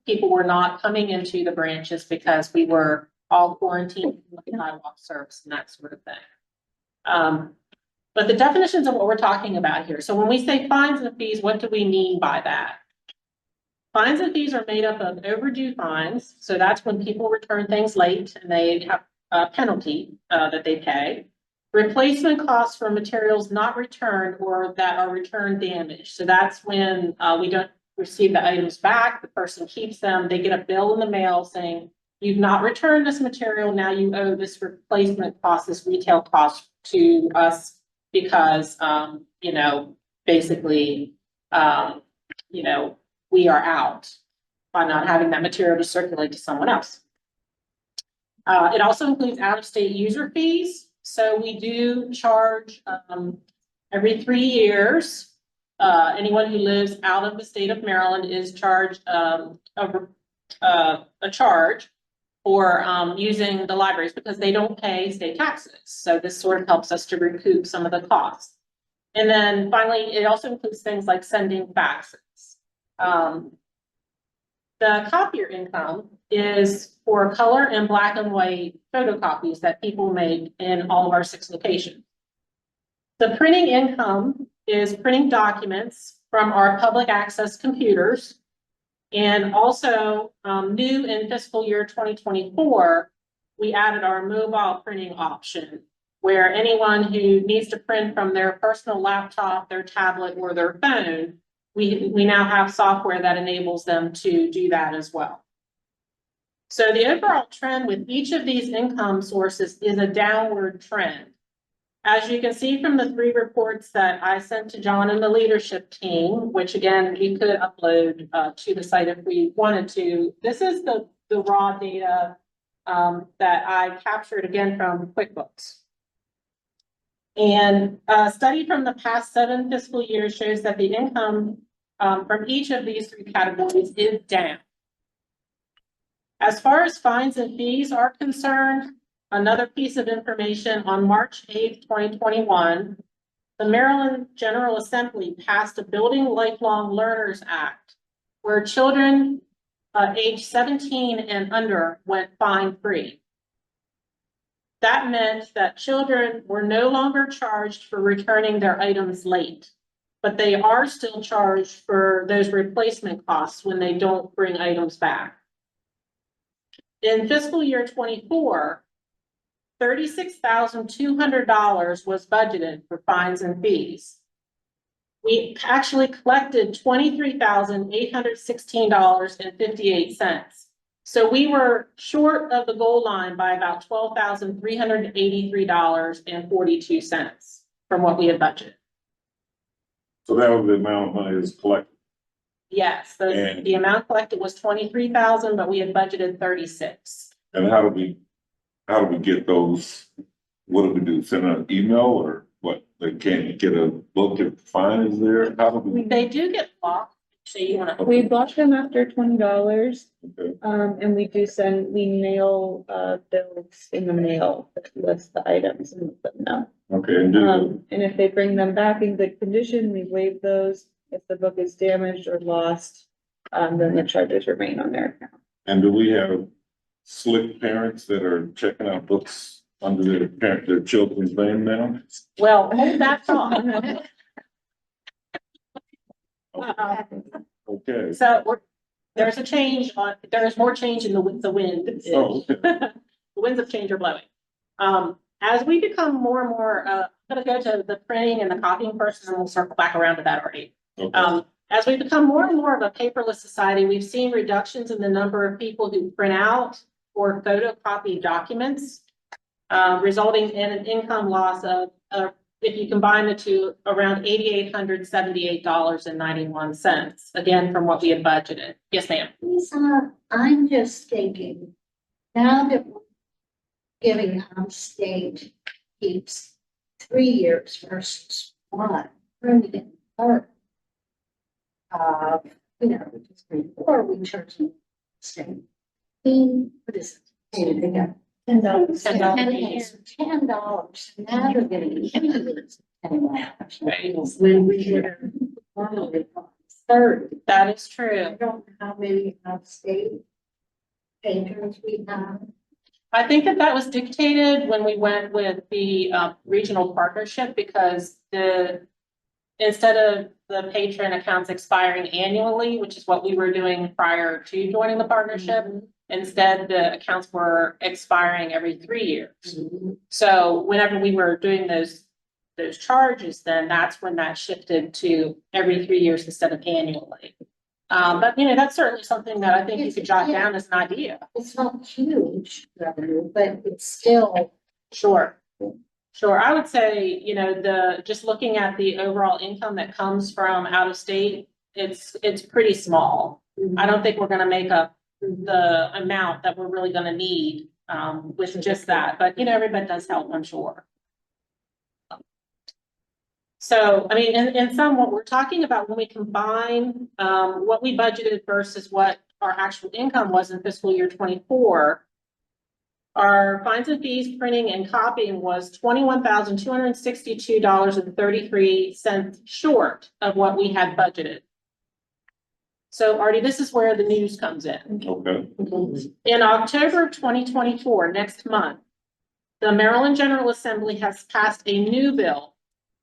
people were not coming into the branches because we were all quarantined with sidewalk service and that sort of thing. But the definitions of what we're talking about here. So when we say fines and fees, what do we mean by that? Fines and fees are made up of overdue fines. So that's when people return things late and they have a penalty that they pay. Replacement costs for materials not returned or that are return damaged. So that's when we don't receive the items back, the person keeps them, they get a bill in the mail saying, you've not returned this material, now you owe this replacement cost, this retail cost to us because, you know, basically, you know, we are out by not having that material to circulate to someone else. It also includes out-of-state user fees. So we do charge every 3 years. Anyone who lives out of the state of Maryland is charged a charge for using the libraries because they don't pay state taxes. So this sort of helps us to recoup some of the costs. And then finally, it also includes things like sending faxes. The copier income is for color and black and white photocopies that people make in all of our 6 locations. The printing income is printing documents from our public access computers. And also new in fiscal year 2024, we added our mobile printing option where anyone who needs to print from their personal laptop, their tablet, or their phone, we now have software that enables them to do that as well. So the overall trend with each of these income sources is a downward trend. As you can see from the 3 reports that I sent to John and the leadership team, which again, we could upload to the site if we wanted to. This is the raw data that I captured again from QuickBooks. And a study from the past 7 fiscal years shows that the income from each of these 3 categories is down. As far as fines and fees are concerned, another piece of information: on March 8th, 2021, the Maryland General Assembly passed a Building Lifelong Learners Act, where children age 17 and under went fine-free. That meant that children were no longer charged for returning their items late, but they are still charged for those replacement costs when they don't bring items back. In fiscal year 24, $36,200 was budgeted for fines and fees. We actually collected $23,816.58. So we were short of the goal line by about $12,383.42 from what we had budgeted. So that was the amount of money that's collected. Yes, the amount collected was 23,000, but we had budgeted 36. And how do we get those? What do we do? Send an email or what? They can't get a book if the fine is there? How do we? They do get blocked. So you want to. We block them after $20. Okay. And we mail, bills in the mail that list the items and let them know. Okay. And if they bring them back in good condition, we waive those. If the book is damaged or lost, then the charges remain on their account. And do we have slick parents that are checking out books under their children's name now? Well, hold that thought. Okay. So there's a change there's more change in the wind. Oh, okay. The winds of change are blowing. As we become more and more, I'm gonna go to the printing and the copying first, and we'll circle back around to that already. Okay. As we become more and more of a paperless society, we've seen reductions in the number of people who print out or photocopy documents, resulting in an income loss of, if you combine the two, around $8,878.91, again, from what we had budgeted. Yes, ma'am. Lisa, I'm just thinking, now that we're giving our state keeps 3 years versus 1, bringing it forward. Or we charge them state. What is it? $10. $10. Now they're getting $10. When we were normally 30. That is true. I don't know how many state patrons we have. I think that was dictated when we went with the regional partnership, because instead of the patron accounts expiring annually, which is what we were doing prior to joining the partnership, instead the accounts were expiring every 3 years. So whenever we were doing those charges, then that's when that shifted to every 3 years instead of annually. But that's certainly something that I think you could jot down as an idea. It's not huge revenue, but it's still. Sure. I would say, just looking at the overall income that comes from out of state, it's pretty small. I don't think we're gonna make up the amount that we're really gonna need with just that, but everybody does help, I'm sure. So, I mean, in sum, what we're talking about when we combine what we budgeted versus what our actual income was in fiscal year 24, our fines and fees, printing and copying was $21,262.33 short of what we had budgeted. So Artie, this is where the news comes in. Okay. In October of 2024, next month, the Maryland General Assembly has passed a new bill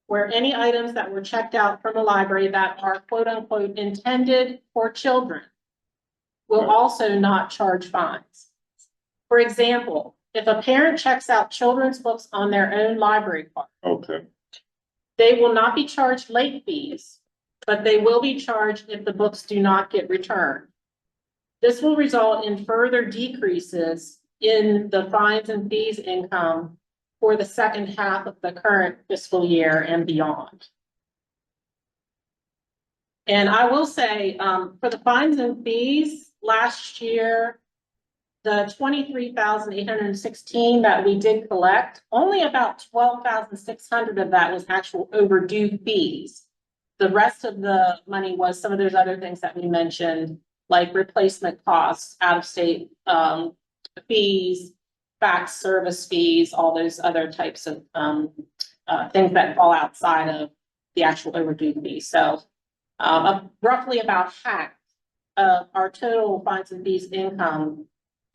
where any items that were checked out from the library that are quote unquote intended for children will also not charge fines. For example, if a parent checks out children's books on their own library card, Okay. they will not be charged late fees, but they will be charged if the books do not get returned. This will result in further decreases in the fines and fees income for the second half of the current fiscal year and beyond. And I will say, for the fines and fees last year, the 23,816 that we did collect, only about 12,600 of that was actual overdue fees. The rest of the money was some of those other things that we mentioned, like replacement costs, out-of-state fees, fax service fees, all those other types of things that fall outside of the actual overdue fees. So roughly about half of our total fines and fees income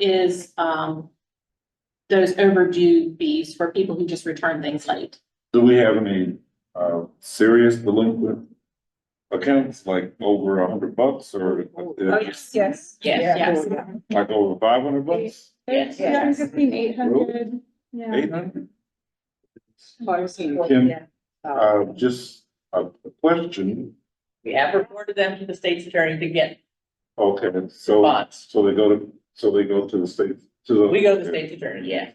is those overdue fees for people who just return things late. Do we have any serious delinquent accounts, like over $100 or? Oh, yes. Yes. Yes. Like over $500? Yes. Yeah, 800. Yeah. 800? Yeah. Can, just a question, We have reported them to the state's attorney to get okay, so, bonds. so they go to the state, to the. We go to the state's attorney, yeah.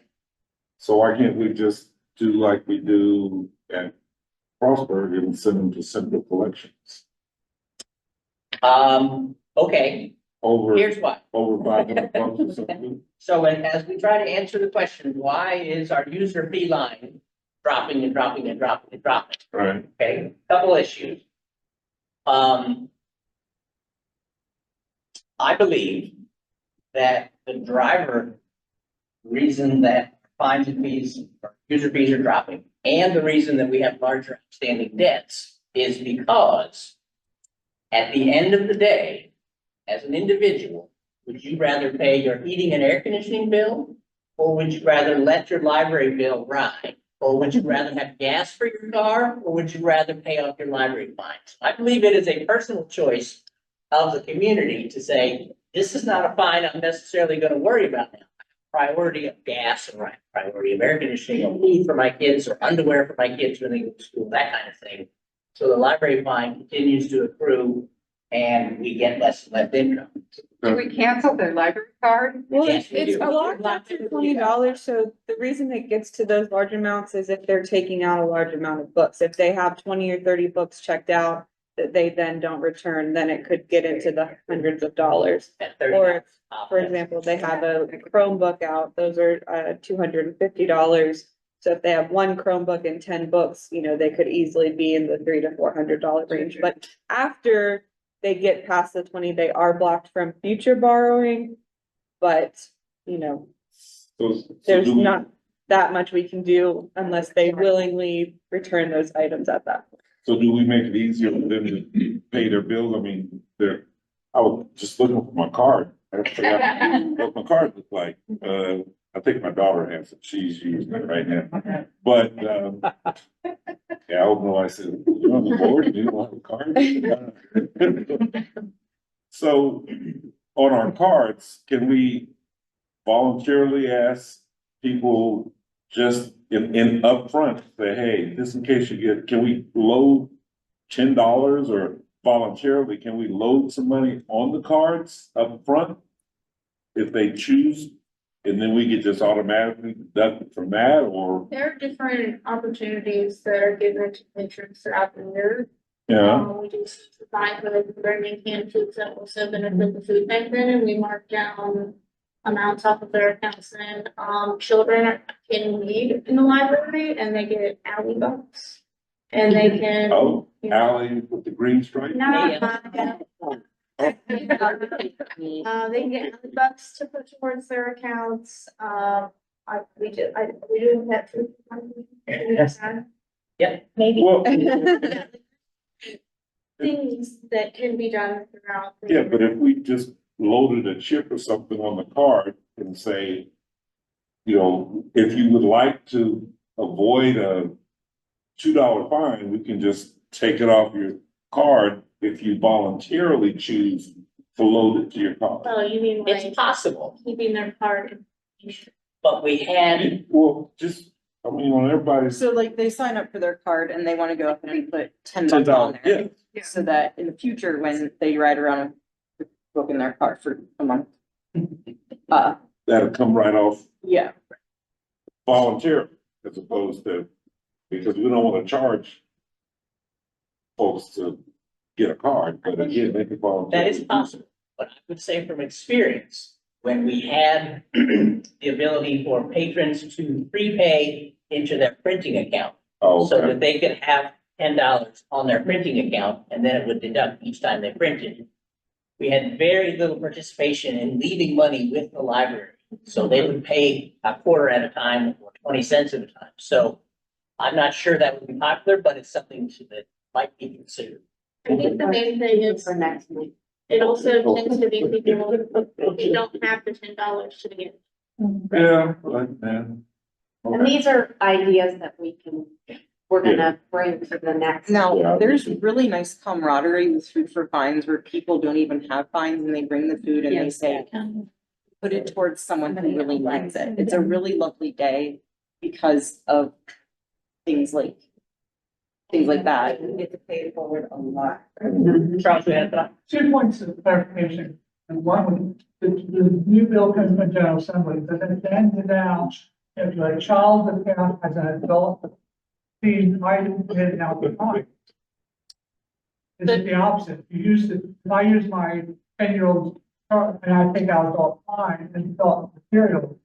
So why can't we just do like we do at Frostburg and send them to central collections? Okay, Over here's why. $500 or something? So as we try to answer the question, why is our user fee line dropping and dropping and dropping and dropping? Right, Okay, couple issues. I believe that the reason that fines and fees, or user fees are dropping, and the reason that we have larger outstanding debts is because at the end of the day, as an individual, would you rather pay your heating and air conditioning bill? Or would you rather let your library bill ride? Or would you rather have gas for your car? Or would you rather pay off your library fines? I believe it is a personal choice of the community to say, this is not a fine I'm necessarily going to worry about now. Priority of gas or priority of air conditioning or food for my kids or underwear for my kids when they go to school, that kind of thing. So the library fine continues to accrue and we get less and less income. Do we cancel their library card? Well, Yes, we it's do. a lot after $20, so the reason it gets to those large amounts is if they're taking out a large amount of books. If they have 20 or 30 books checked out that they then don't return, then it could get into the hundreds of dollars. At 30 Or if, for yes. example, they have a Chromebook out, those are $250. So if they have one Chromebook and 10 books, they could easily be in the $300 to $400 range. But after they get past the 20, they are blocked from future borrowing. But, So there's do we- not that much we can do unless they willingly return those items at that point. So do we make it easier for them to pay their bills? I mean, I was just looking for my card. I forgot what my card looked like. I think my daughter has it. She's using it right now. But, yeah, I don't know. I said, you're on the board, do you want a card? So on our cards, can we voluntarily ask people just in upfront, say, hey, just in case can we load $10 or voluntarily, can we load some money on the cards up front? If they choose, and then we get just automatically deducted from that, or, There are different opportunities that are given to patrons throughout the year. yeah, We do provide with burning canned foods that also benefit the food bank, and we mark down amounts off of their accounts, and children can read in the library and they get alley bucks. And they can. oh, Allie with the green stripe? They can get alley bucks to put towards their accounts. We do have food. Maybe. Well, Things that can be done throughout. the yeah, year. but if we just loaded a chip or something on the card and say, if you would like to avoid a $2 fine, we can just take it off your card if you voluntarily choose to load it to your card. Oh, you mean It's like possible, keeping their card? but we had, Well, on everybody's So like they sign up for their card and they wanna go up and put $10 on $10, there. yeah. So that in the future, when they ride around with book in their car for a month. That'll come right off Yeah. volunteer as opposed to, because we don't want to charge folks to get a card, but again, they can volunteer. That is possible, but I would say from experience, when we had the ability for patrons to prepay into their printing account, Oh, so okay. that they could have $10 on their printing account, and then it would deduct each time they printed. We had very little participation in leaving money with the library, so they would pay a quarter at a time or 20 cents at a time. So I'm not sure that would be popular, but it's something that might be considered. I think the main thing is, For next week. it also tends to be people who don't have the $10 to begin. Yeah, like that. And these are ideas that we're gonna bring to the next. Yeah, Now, there's obviously. really nice camaraderie with Food for Fines where people don't even have fines and they bring the food and they say, put it towards someone who really needs it. It's a really lovely day because of things like that. We get to pay it forward a lot. Charles, you had that? 2 points of clarification. And one, the new bill comes from General Assembly, but then it ends it down. If your child account as an adult, the item is now defined. This is the opposite. If I use my 10-year-old and I take out adult fine and adult material,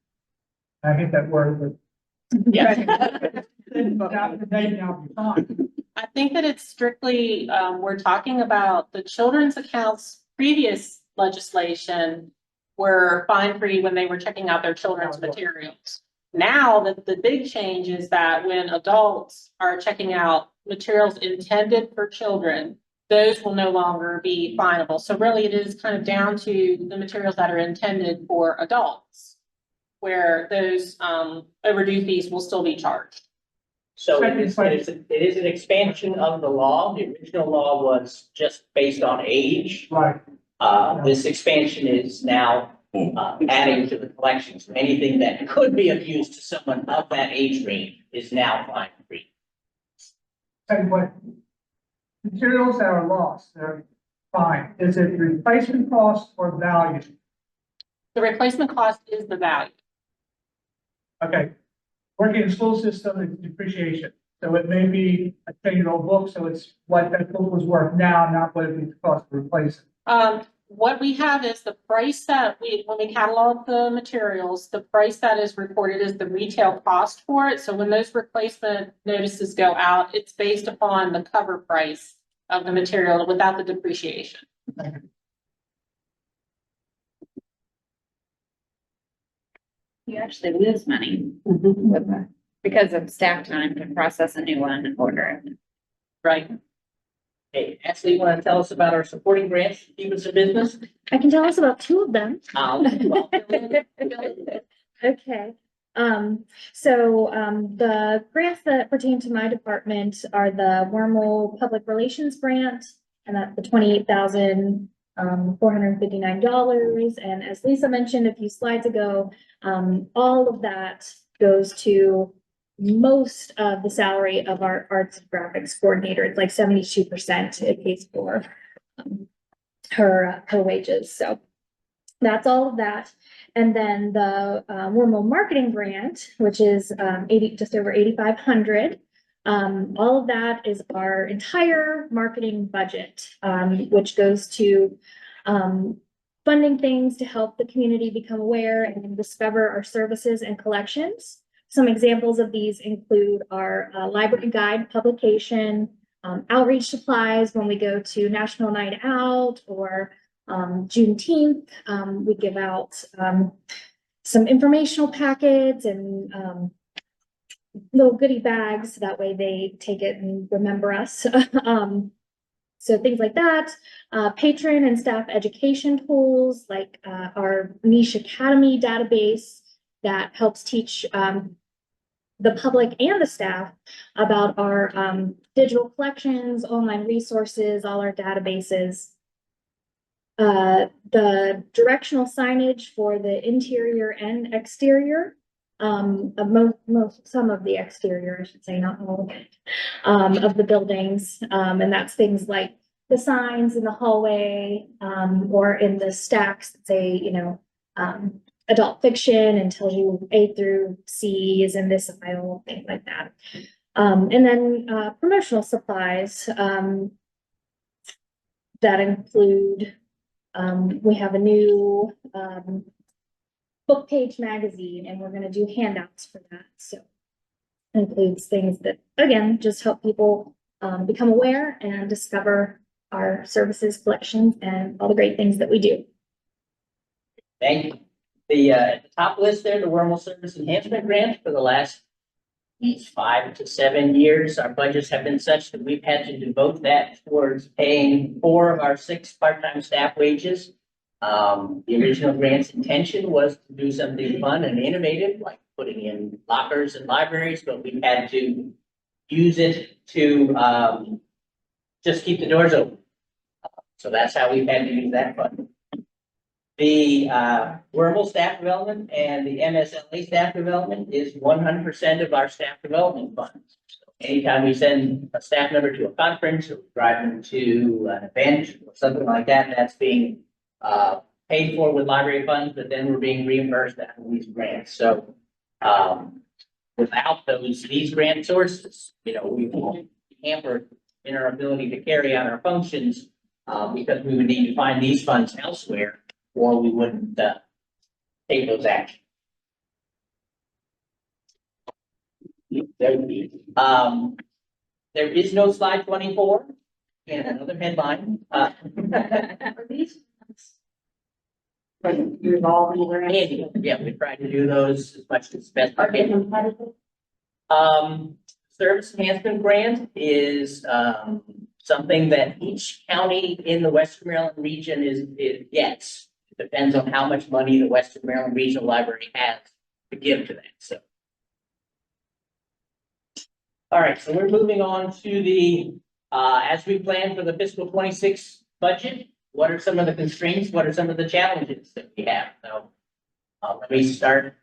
I hate that word, but Yeah. then they now be fine. I think that it's strictly, we're talking about the children's accounts, previous legislation were fine-free when they were checking out their children's materials. Now, the big change is that when adults are checking out materials intended for children, those will no longer be finable. So really, it is kind of down to the materials that are intended for adults, where those overdue fees will still be charged. So it is an expansion of the law. The original law was just based on age. Right. This expansion is now adding to the collections. Anything that could be of use to someone of that age range is now fine free. Second question. Materials that are lost, they're fine. Is it replacement cost or value? The replacement cost is the value. Okay. Working in the school system is depreciation. So it may be a 10-year-old book, so it's what that book was worth now, not what it would cost to replace it. What we have is the price that when we catalog the materials, the price that is reported is the retail cost for it. So when those replacement notices go out, it's based upon the cover price of the material without the depreciation. You actually lose money with that because of staff time to process a new one and order it. Right. Okay, Ashley, you want to tell us about our supporting grants, keep us in business? I can tell us about two of them. Well, Okay, the grants that pertain to my department are the Wormel Public Relations Grant, and that's the $28,459. And as Lisa mentioned a few slides ago, all of that goes to most of the salary of our arts and graphics coordinator. It's like 72% it pays for her wages. So that's all of that. And then the Wormel Marketing Grant, which is just over 8,500. All of that is our entire marketing budget, which goes to funding things to help the community become aware and discover our services and collections. Some examples of these include our library guide publication, outreach supplies when we go to National Night Out or Juneteenth. We give out some informational packets and little goodie bags. That way they take it and remember us. So things like that. Patron and staff education tools like our Niche Academy database that helps teach the public and the staff about our digital collections, online resources, all our databases. The directional signage for the interior and exterior, some of the exterior, I should say, not all of it, of the buildings. And that's things like the signs in the hallway, or in the stacks that say, adult fiction and tells you A through C is in this aisle, things like that. And then, promotional supplies, that include, we have a new, book page magazine, and we're gonna do handouts for that, so. Includes things that, again, just help people, become aware and discover our services, collections, and all the great things that we do. Thank you. At the top list there, the Wormel Service Enhancement Grant for the last 5 to 7 years, our budgets have been such that we've had to devote that towards paying 4 of our 6 part-time staff wages. The original grant's intention was to do something fun and innovative, like putting in lockers in libraries, but we had to use it to just keep the doors open. So that's how we've had to use that fund. The Wormel staff development and the MSLA staff development is 100% of our staff development funds. So anytime we send a staff member to a conference or drive them to an event or something like that, that's being paid for with library funds, but then we're being reimbursed out of these grants. So without these grant sources, we won't be hampered in our ability to carry out our functions because we would need to find these funds elsewhere, or we wouldn't take those actions. There is no slide 24, and another headline. Are these? Revolving grants? Annual, yeah, we try to do those as much as best we Are they can. competitive? Service enhancement grant is something that each county in the Western Maryland region gets. It depends on how much money the Western Maryland Regional Library has to give to that, so. All right, so we're moving on to the, as we plan for the fiscal 26 budget, what are some of the constraints? What are some of the challenges that we have? So let me start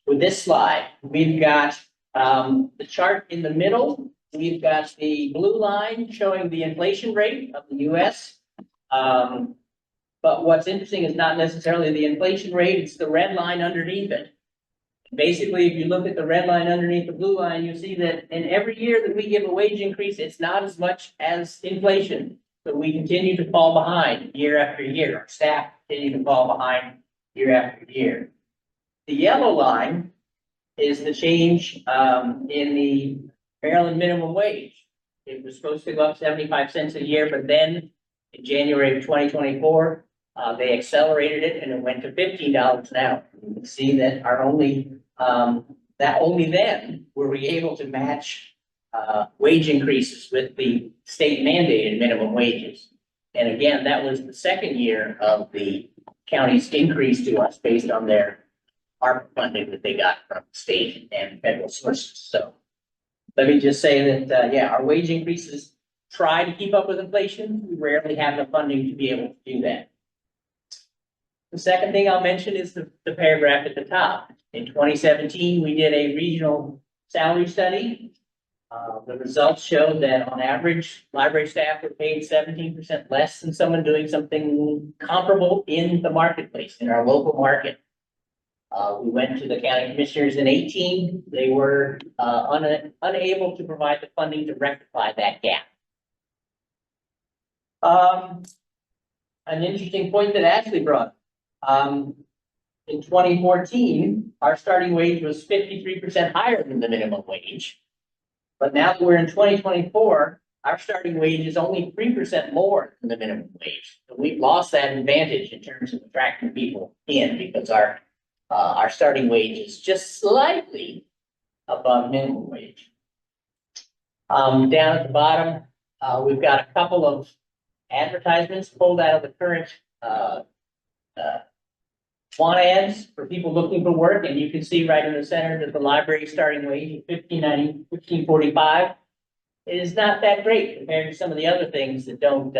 with this slide. We've got the chart in the middle. We've got the blue line showing the inflation rate of the US. But what's interesting is not necessarily the inflation rate, it's the red line underneath it. Basically, if you look at the red line underneath the blue line, you see that in every year that we give a wage increase, it's not as much as inflation. So we continue to fall behind year after year. Our staff continue to fall behind year after year. The yellow line is the change in the Maryland minimum wage. It was supposed to go up 75 cents a year, but then in January of 2024, they accelerated it and it went to $15 an hour. You can see that only then were we able to match wage increases with the state mandated minimum wages. And again, that was the second year of the county's increase to us based on their ARPA funding that they got from state and federal sources. So let me just say that, our wage increases try to keep up with inflation. We rarely have the funding to be able to do that. The second thing I'll mention is the paragraph at the top. In 2017, we did a regional salary study. The results showed that on average, library staff were paid 17% less than someone doing something comparable in the marketplace, in our local market. We went to the county commissioners in 18. They were unable to provide the funding to rectify that gap. An interesting point that Ashley brought. In 2014, our starting wage was 53% higher than the minimum wage. But now that we're in 2024, our starting wage is only 3% more than the minimum wage. So we've lost that advantage in terms of attracting people in because our starting wage is just slightly above minimum wage. Down at the bottom, we've got a couple of advertisements pulled out of the current want ads for people looking for work, and you can see right in the center that the library starting wage is $15.45. It is not that great compared to some of the other things that don't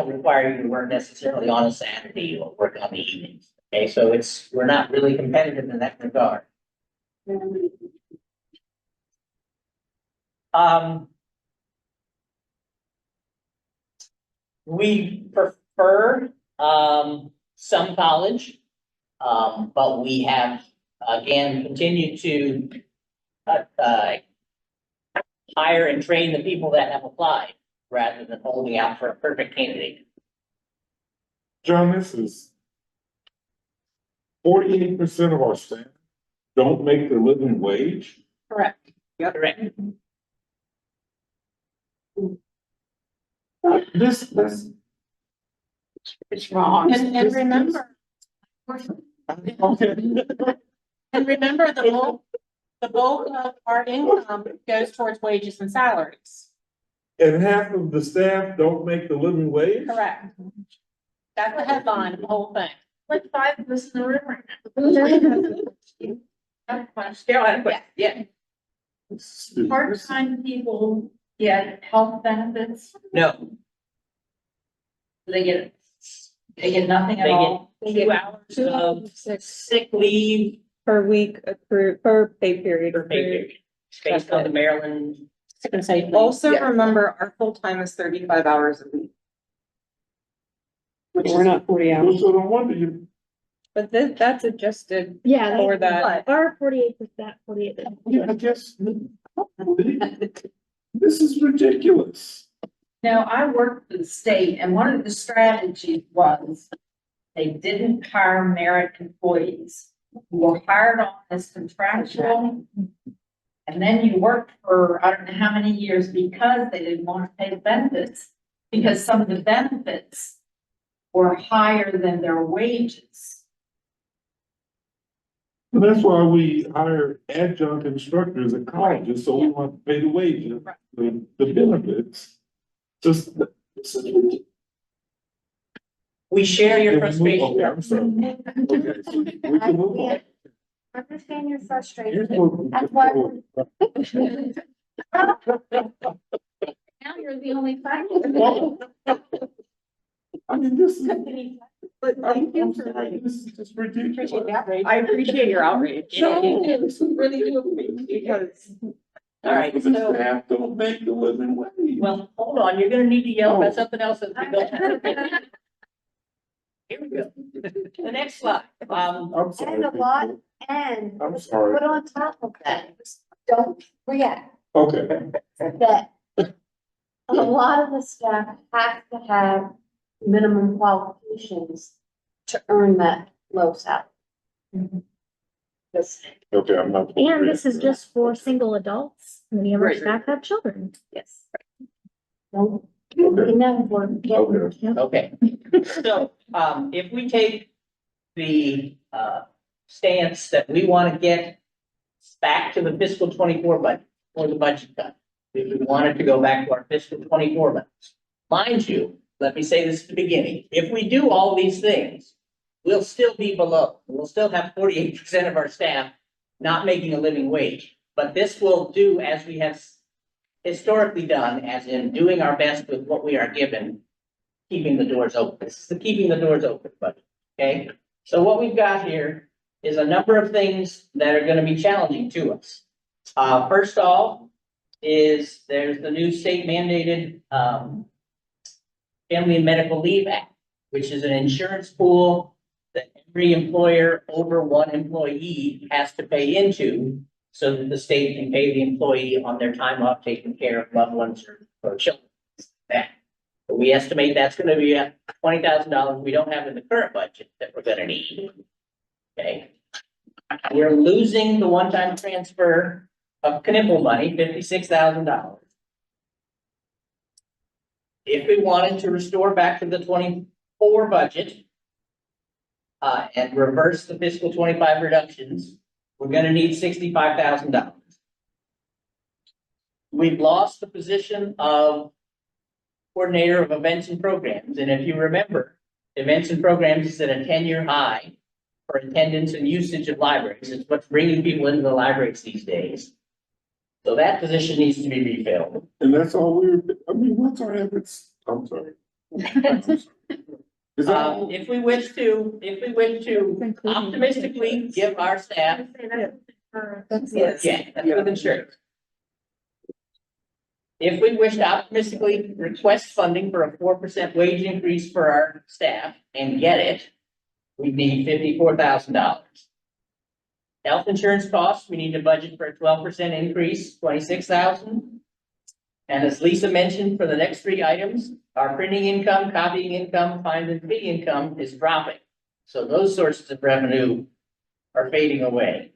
require you to work necessarily on a Saturday or work on the evenings. Okay, so we're not really competitive in that regard. We prefer, some college. But we have, again, continued to, hire and train the people that have applied rather than holding out for a perfect candidate. John, this is 48% of our staff don't make the living wage. Correct. Correct. This, It's wrong. And remember, okay. and remember the bulk of our income goes towards wages and salaries. And half of the staff don't make the living wage? Correct. That's the headline of the whole thing. Like 5 of us in the room right now. Yeah. Part-time people get health benefits, No, they get nothing they at all. get 2 hours of sick leave Per week accrued, per pay period. per pay period. Based on the Maryland. Sick and safe leave. Also, remember, our full-time is 35 hours a week. Which we're not 40 hours. So no wonder you, But that's adjusted Yeah, for that. our 48%, 48. yeah, I guess. This is ridiculous. Now, I worked for the state and one of the strategies was they didn't hire merit employees. You were hired on as contractual. And then you worked for, I don't know how many years because they didn't want to pay the benefits. Because some of the benefits were higher than their wages. And that's why we hire adjunct instructors at colleges, so we want to pay the wages, the benefits. Just, this is ridiculous. We share your Can we move- frustration. Okay, I'm sorry. Okay, so we can move on. Understand your frustration. Here's what- That's why Now you're the only fact. I mean, this is, but I'm sorry, this is just ridiculous. I appreciate your outrage. No. Really do, because All right, The so, staff don't make the living wage. well, hold on, you're gonna need to yell about something else as we go. Here we go. The next slide, I'm sorry. And a lot, and I'm sorry. put on top of that, don't forget Okay, that a lot of the staff have to have minimum qualifications to earn that low salary. This, okay, I'm not. And this is just for single adults. Many of our Right. staff have children. yes. Don't, you never forget. Okay. okay. So, if we take the, stance that we wanna get back to the fiscal 24 budget, or the budget cut. If we wanted to go back to our fiscal 24 budgets. Mind you, let me say this at the beginning, if we do all these things, we'll still be below. We'll still have 48% of our staff not making a living wage. But this will do as we have historically done, as in doing our best with what we are given, keeping the doors open. This is the keeping the doors open budget, okay? So what we've got here is a number of things that are gonna be challenging to us. First off, is there's the new state mandated, Family and Medical Leave Act, which is an insurance pool that every employer over one employee has to pay into so that the state can pay the employee on their time off taking care of loved ones or children. That. But we estimate that's gonna be at $20,000 we don't have in the current budget that we're gonna need. Okay. We're losing the one-time transfer of Knippel money, $56,000. If we wanted to restore back to the 24 budget, and reverse the fiscal 25 reductions, we're gonna need $65,000. We've lost the position of coordinator of events and programs, and if you remember, events and programs is at a 10-year high for attendance and usage of libraries. It's what's bringing people into the libraries these days. So that position needs to be refilled. And that's all I mean, what's our average? I'm sorry. Is that, If we wish to optimistically give our staff, That's yeah, that's with insurance. If we wish to optimistically request funding for a 4% wage increase for our staff and get it, we need $54,000. Health insurance costs, we need to budget for a 12% increase, 26,000. And as Lisa mentioned, for the next three items, our printing income, copying income, fines and fee income is dropping. So those sources of revenue are fading away.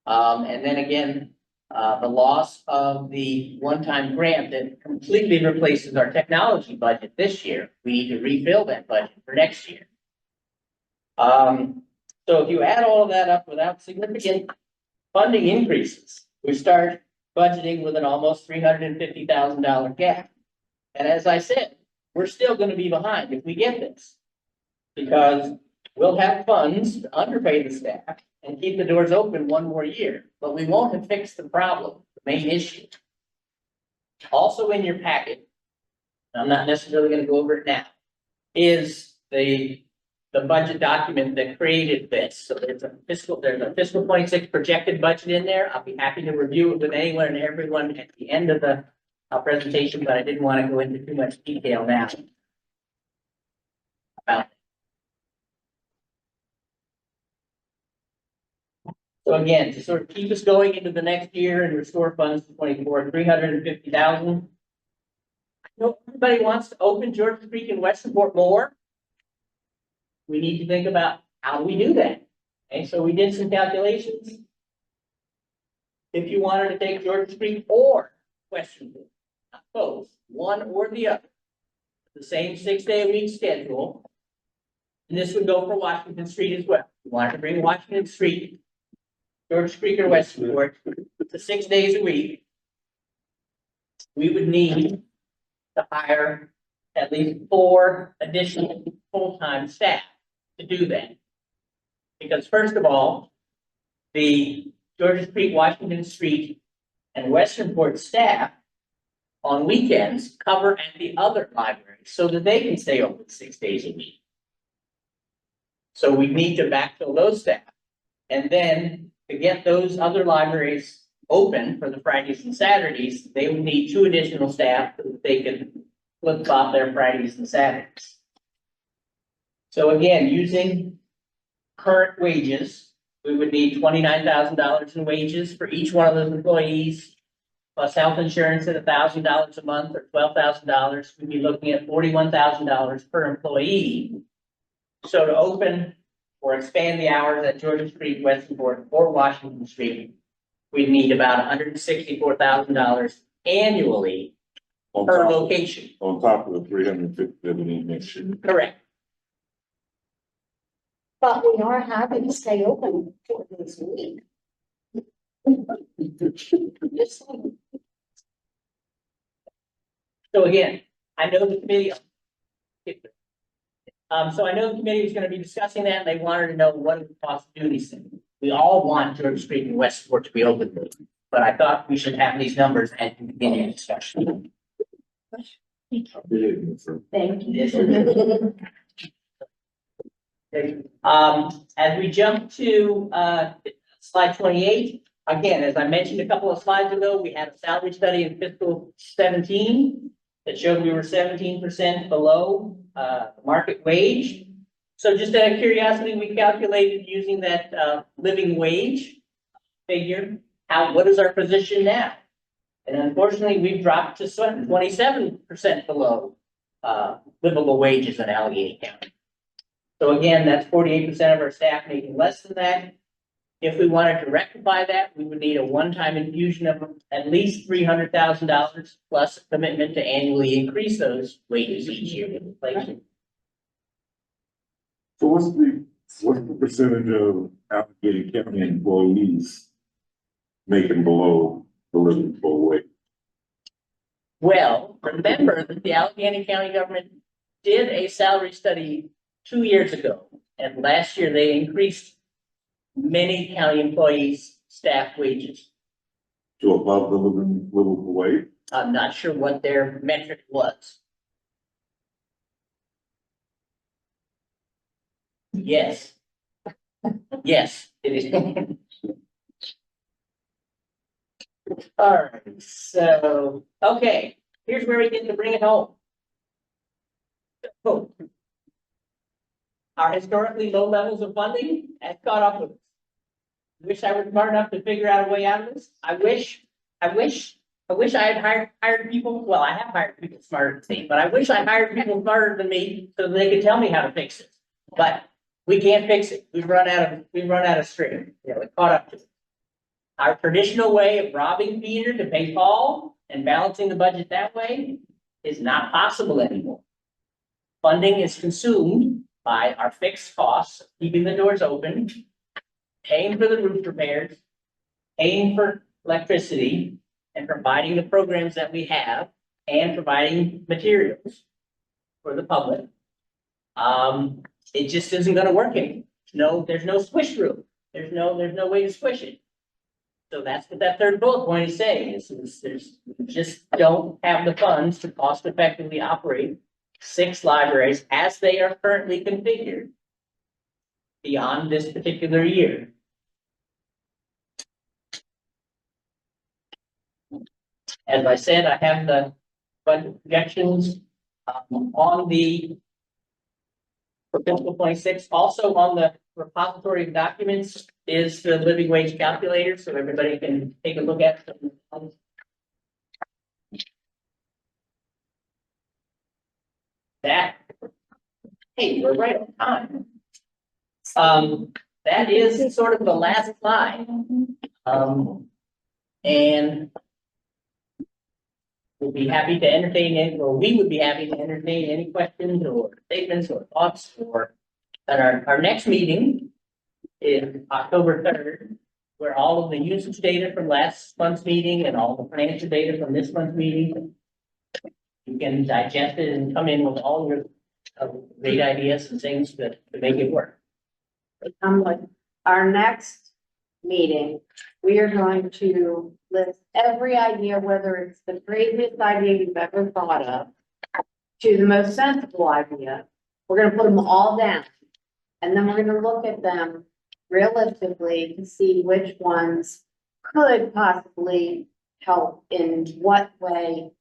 And then again, the loss of the one-time grant that completely replaces our technology budget this year. We need to refill that budget for next year. So if you add all of that up without significant funding increases, we start budgeting with an almost $350,000 gap. And as I said, we're still going to be behind if we get this, because we'll have funds to underpay the staff and keep the doors open one more year, but we won't have fixed the problem, the main issue. Also in your packet, I'm not necessarily going to go over it now, is the budget document that created this. So there's a fiscal 26 projected budget in there. I'll be happy to review it with anyone and everyone at the end of the presentation, but I didn't want to go into too much detail now about it. So again, to sort of keep us going into the next year and restore funds to 24, 350,000. I know everybody wants to open Georgia Creek and Westernport more. We need to think about how we do that. Okay, so we did some calculations. If you wanted to take Georgia Creek or Westernport, not both, one or the other, the same 6-day-a-week schedule, and this would go for Washington Street as well. If you wanted to bring Washington Street, Georgia Creek or Westernport to 6 days a week, we would need to hire at least 4 additional full-time staff to do that. Because first of all, the Georgia Creek, Washington Street, and Westernport staff on weekends cover at the other libraries so that they can stay open 6 days a week. So we need to backfill those staff. And then to get those other libraries open for the Fridays and Saturdays, they would need 2 additional staff so that they can flip-flop their Fridays and Saturdays. So again, using current wages, we would need $29,000 in wages for each one of those employees, plus health insurance at $1,000 a month or $12,000. We'd be looking at $41,000 per employee. So to open or expand the hours at Georgia Street, Westernport, or Washington Street, we'd need about $164,000 annually per location. On top of the 350 that we need next year. Correct. But we are having to stay open 4 days a week. Just saying. So again, I know the committee. So I know the committee was going to be discussing that, and they wanted to know what it would cost to do these things. We all want Georgia Street and Westport to be open, but I thought we should have these numbers at the beginning of the discussion. Thank you. As we jump to slide 28, again, as I mentioned a couple of slides ago, we had a salary study in fiscal 17 that showed we were 17% below market wage. So just out of curiosity, we calculated using that living wage figure, what is our position now? And unfortunately, we've dropped to 27% below livable wages in Allegheny County. So again, that's 48% of our staff making less than that. If we wanted to rectify that, we would need a one-time infusion of at least $300,000 plus a commitment to annually increase those wages each year with inflation. So what's the percentage of Allegheny County employees making below the livable wage? Well, remember that the Allegheny County government did a salary study 2 years ago, and last year they increased many county employees' staff wages. To above the livable wage? I'm not sure what their metric was. Yes. Yes, it is. All right, so, okay, here's where we get to bring it home. Oh. Our historically low levels of funding has caught up with us. Wish I was smart enough to figure out a way out of this. I wish I had hired people, well, I have hired people smarter than me, but I wish I hired people smarter than me so they could tell me how to fix it. But we can't fix it. We've run out of string. You know, it caught up to us. Our traditional way of robbing Peter to pay Paul and balancing the budget that way is not possible anymore. Funding is consumed by our fixed costs, keeping the doors open, paying for the roof repairs, paying for electricity, and providing the programs that we have, and providing materials for the public. It just isn't gonna work anymore. No, there's no squish room. There's no way to squish it. So that's what that third bullet point is saying, is we just don't have the funds to cost effectively operate 6 libraries as they are currently configured beyond this particular year. As I said, I have the budget projections on the for fiscal 26. Also on the repository of documents is the living wage calculator, so everybody can take a look at them. That, hey, we're right on time. That is sort of the last slide. And we'll be happy to entertain it, or we would be happy to entertain any questions or statements or thoughts for. And our next meeting is October 3rd, where all of the usage data from last month's meeting and all the financial data from this month's meeting, you can digest it and come in with all your great ideas and things to make it work. Our next meeting, we are going to list every idea, whether it's the craziest idea you've ever thought of to the most sensible idea. We're gonna put them all down. And then we're gonna look at them realistically to see which ones could possibly help in what way,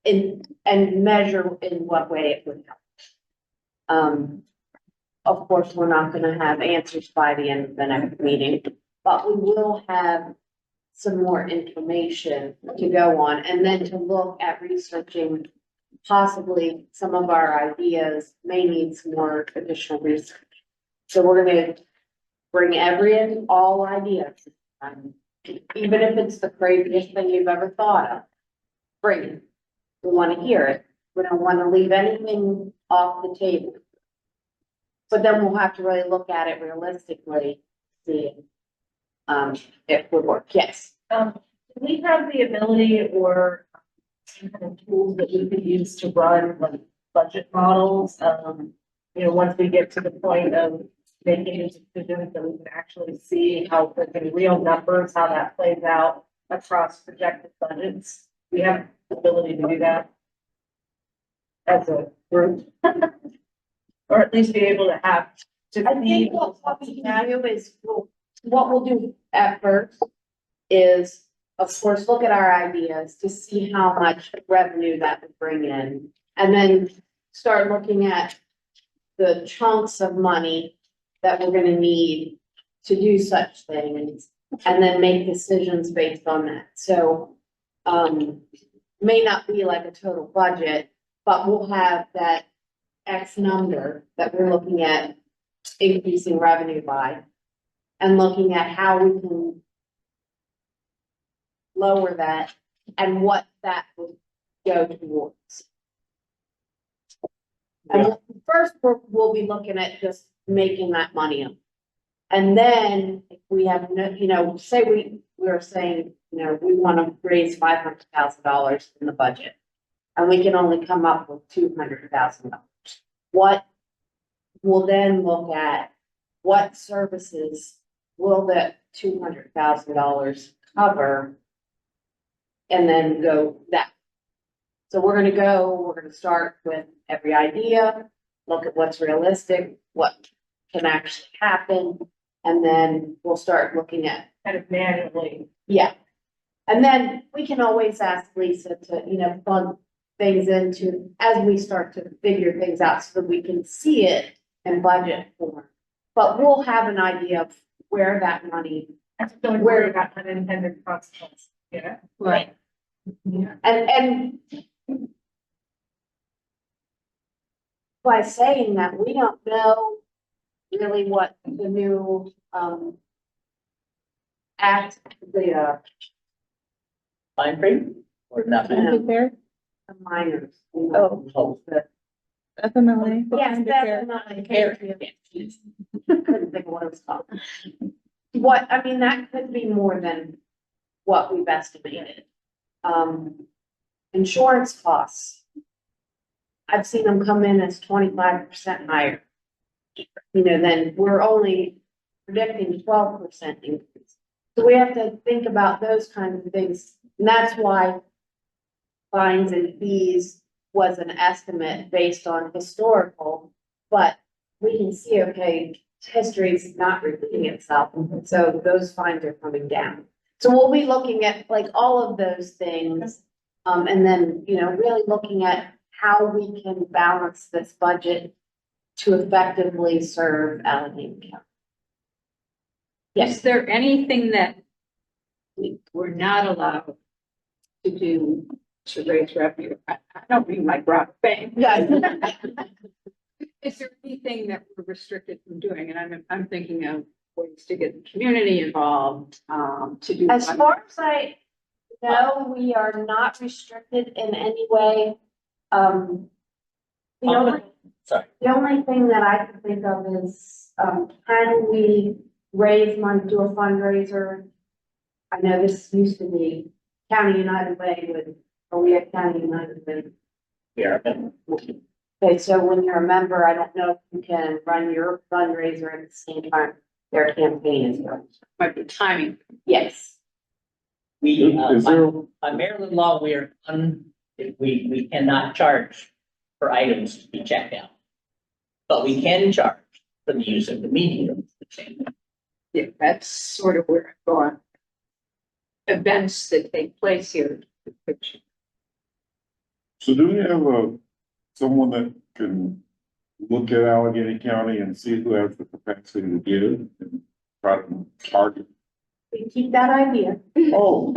and measure in what way it would help. Of course, we're not gonna have answers by the end of the next meeting, but we will have some more information to go on, and then to look at researching possibly some of our ideas may need some more additional research. So we're gonna bring all ideas, even if it's the craziest thing you've ever thought of, bring it. We wanna hear it. We don't wanna leave anything off the table. But then we'll have to really look at it realistically, see if it would work. Yes. Do we have the ability or some kind of tools that we could use to run like budget models? You know, once we get to the point of making decisions, that we can actually see how, in real numbers, how that plays out across projected budgets. We have the ability to do that as a group. Or at least be able to have. I think what we can do is, what we'll do at first is, of course, look at our ideas to see how much revenue that would bring in. And then start looking at the chunks of money that we're gonna need to do such things. And then make decisions based on that. So, may not be like a total budget, but we'll have that X number that we're looking at increasing revenue by, and looking at how we can lower that and what that would go towards. And first, we'll be looking at just making that money up. And then if we have, say we were saying, we want to raise $500,000 in the budget, and we can only come up with $200,000. What we'll then look at, what services will that $200,000 cover? And then go that. So we're gonna start with every idea, look at what's realistic, what can actually happen, and then we'll start looking at Kind of manually. yeah. And then we can always ask Lisa to, you know, plug things into, as we start to figure things out so that we can see it and budget for. But we'll have an idea of where that money, Don't worry about unintended consequences, yeah. right? And by saying that, we don't know really what the new, act, the, Fine frame or nothing? Yeah. There, the minors. Oh. Oh, FMLA. Yes, that's not like care. Couldn't think of what it was called. What, I mean, that could be more than what we've estimated. Insurance costs. I've seen them come in as 25% higher. You know, then we're only predicting 12% increase. So we have to think about those kinds of things. And that's why fines and fees was an estimate based on historical, but we can see, okay, history is not repeating itself. So those fines are coming down. So we'll be looking at like all of those things. And then, you know, really looking at how we can balance this budget to effectively serve Allegheny County. Is there anything that we're not allowed to do to raise revenue? I don't mean like rock bang. Yeah. Is there anything that we're restricted from doing? And I'm thinking of ways to get the community involved, to do. As far as I know, we are not restricted in any way. Sorry. The only thing that I can think of is, can we raise money, do a fundraiser? I know this used to be County United Way with, or we have County United Way. Yeah. Okay, so when you're a member, I don't know if you can run your fundraiser at the same time their campaign is going. Might be timing. Yes. We, Is there, by Maryland law, we cannot charge for items to be checked out. But we can charge for the use of the meeting room, for example. Yeah, that's sort of where I'm going. Events that take place here. so do we have someone that can look at Allegheny County and see who has the capacity to give and try to target? We keep that idea. Oh,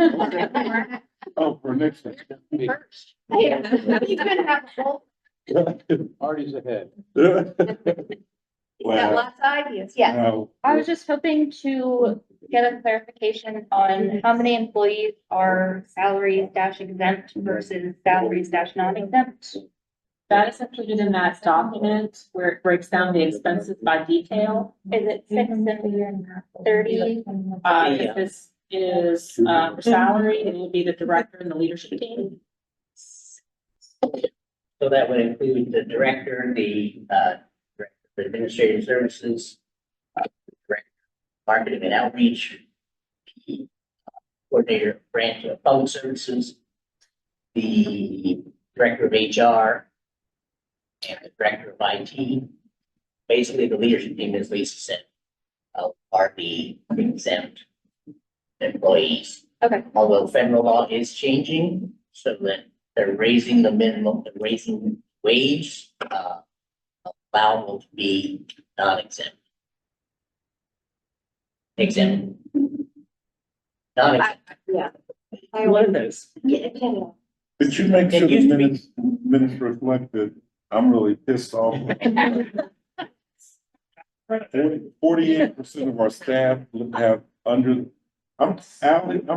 oh, for next one. First. Yeah, you can have a whole, Parties ahead. you got lots of ideas, yeah. Now, I was just hoping to get a clarification on how many employees are salaries dash exempt versus salaries dash non-exempt. That is included in that document where it breaks down the expenses by detail. Is it 6 and 30? If this is, for salary, it will be the director and the leadership team. So that would include the director, the director of administrative services, director of marketing and outreach, the coordinator of branch of public services, the director of HR, and the director of IT. Basically, the leadership team, as Lisa said, are the exempt employees. Okay. Although federal law is changing, so that they're raising the minimum, they're raising wage, allowable to be non-exempt. Exempt. Non-exempt. Yeah. One of those. Yeah, did you make sure It used the to be- minutes reflect that I'm really pissed off? 48% of our staff have under, I'm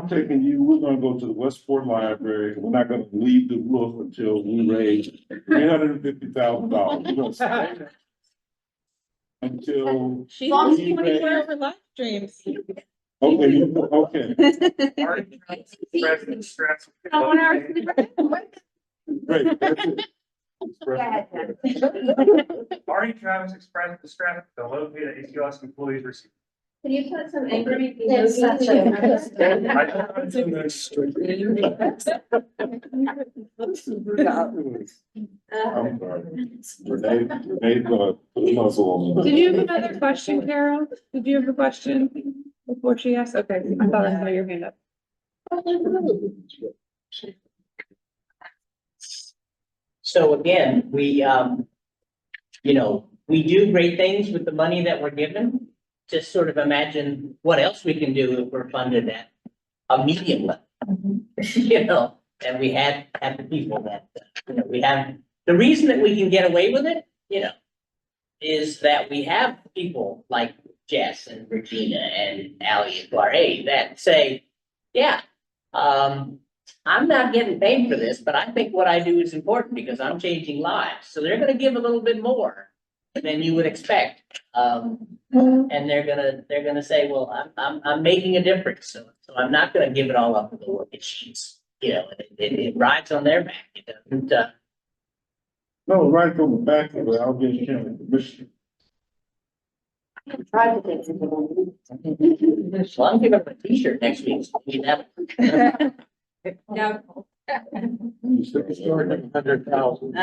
taking you, we're gonna go to the Westport Library, we're not gonna leave the roof until we raise $350,000. Until. She's long as on we 24-hour live streams. Okay, okay, Oh, 1 hour. great, that's it. Go ahead, Jen. Marty Travis expressed the stress the low pay that ACLS employees receive. Can you put some angry It's such a- I don't know to this. I'm sorry. Renee's gonna put a muzzle on me. Did you have another question, Carol? Did you have a question before she asked? Okay, I thought I saw your hand up. So again, we do great things with the money that we're given. Just sort of imagine what else we can do if we're funded at a medium level. And we have the people that, we have, the reason that we can get away with it, is that we have people like Jess and Regina and Ally and Claire that say, yeah, I'm not getting paid for this, but I think what I do is important because I'm changing lives. So they're gonna give a little bit more than you would expect. And they're gonna say, well, I'm making a difference, so I'm not gonna give it all up to the working sheets. It rides on their back. It doesn't, No, right from the back of the Allegheny County Commission. Try to think of it. well, I'm giving them a t-shirt next week. So you have- No. You start at 100,000.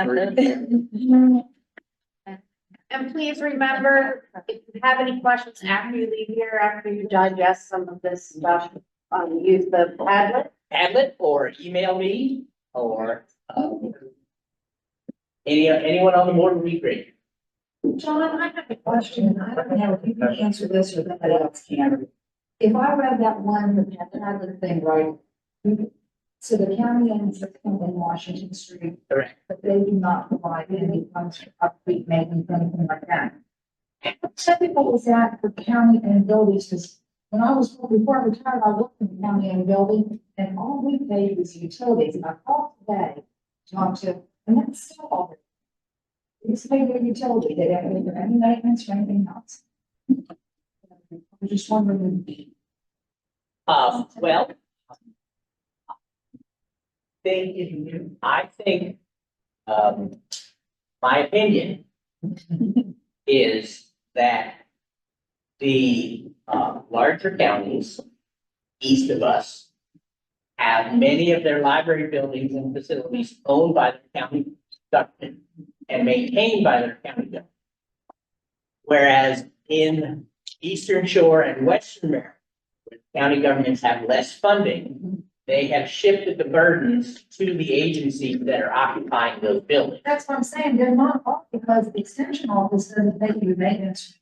And please remember, if you have any questions after you leave here, after you digest some of this stuff, use the Padlet. Padlet or email me or, anyone on the board would be great. John, I have a question. I don't know if you can answer this or somebody else can. If I read that one, the Padlet thing right, so the county owns the company in Washington Street. Correct. But they do not provide any funds for upkeep, maintenance, anything like that. How typical is that for county and buildings? Because before I retired, I worked in the county and building, and all we paid was utilities. And I called today, talked to, and that's still all. They just pay their utility. They don't pay for any maintenance or anything else. I'm just wondering. Well, I think, my opinion is that the, larger counties east of us have many of their library buildings and facilities owned by the county government and maintained by their county government. Whereas in Eastern Shore and Western Maryland, where county governments have less funding, they have shifted the burdens to the agencies that are occupying those buildings. That's what I'm saying. They're not all because the extension office doesn't pay you maintenance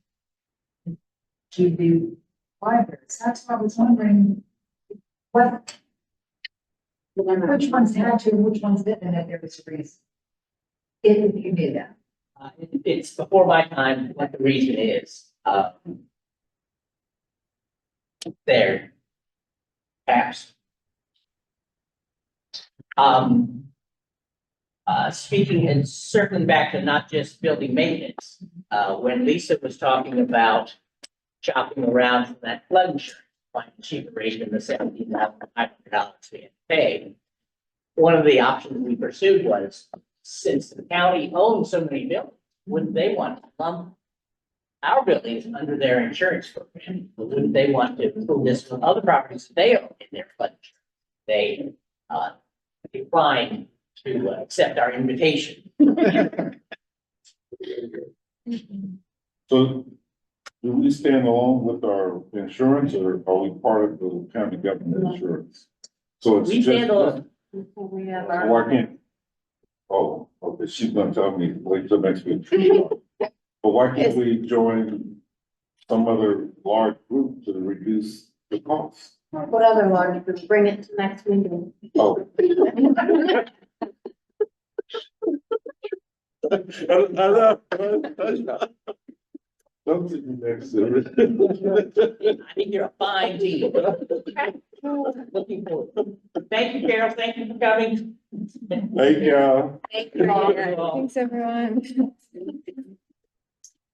to the libraries. That's why I was wondering which ones had to, and which ones didn't, if there was a reason. If you knew that. It's before my time what the reason is. There. Perhaps. Speaking and circling back to not just building maintenance, when Lisa was talking about shopping around for that flood insurance, finding a cheaper rate than the $17,500 we had to pay. One of the options we pursued was, since the county owns so many buildings, wouldn't they want to lump our buildings under their insurance program? Wouldn't they want to pull this from other properties that they own in their flood insurance? They declined to accept our invitation. So do we stand alone with our insurance or are we part of the county government insurance? So it's We just. stand alone. We have So why can't? Oh, okay, she's gonna tell me, wait till next week. But why can't we join some other large group to reduce the cost? What other large groups? Bring it to next meeting. Oh. Don't take me next to it. I think you're a fine team. Looking forward. Thank you, Carol. Thank you for coming. Thank you. Thank you all. Thanks, everyone.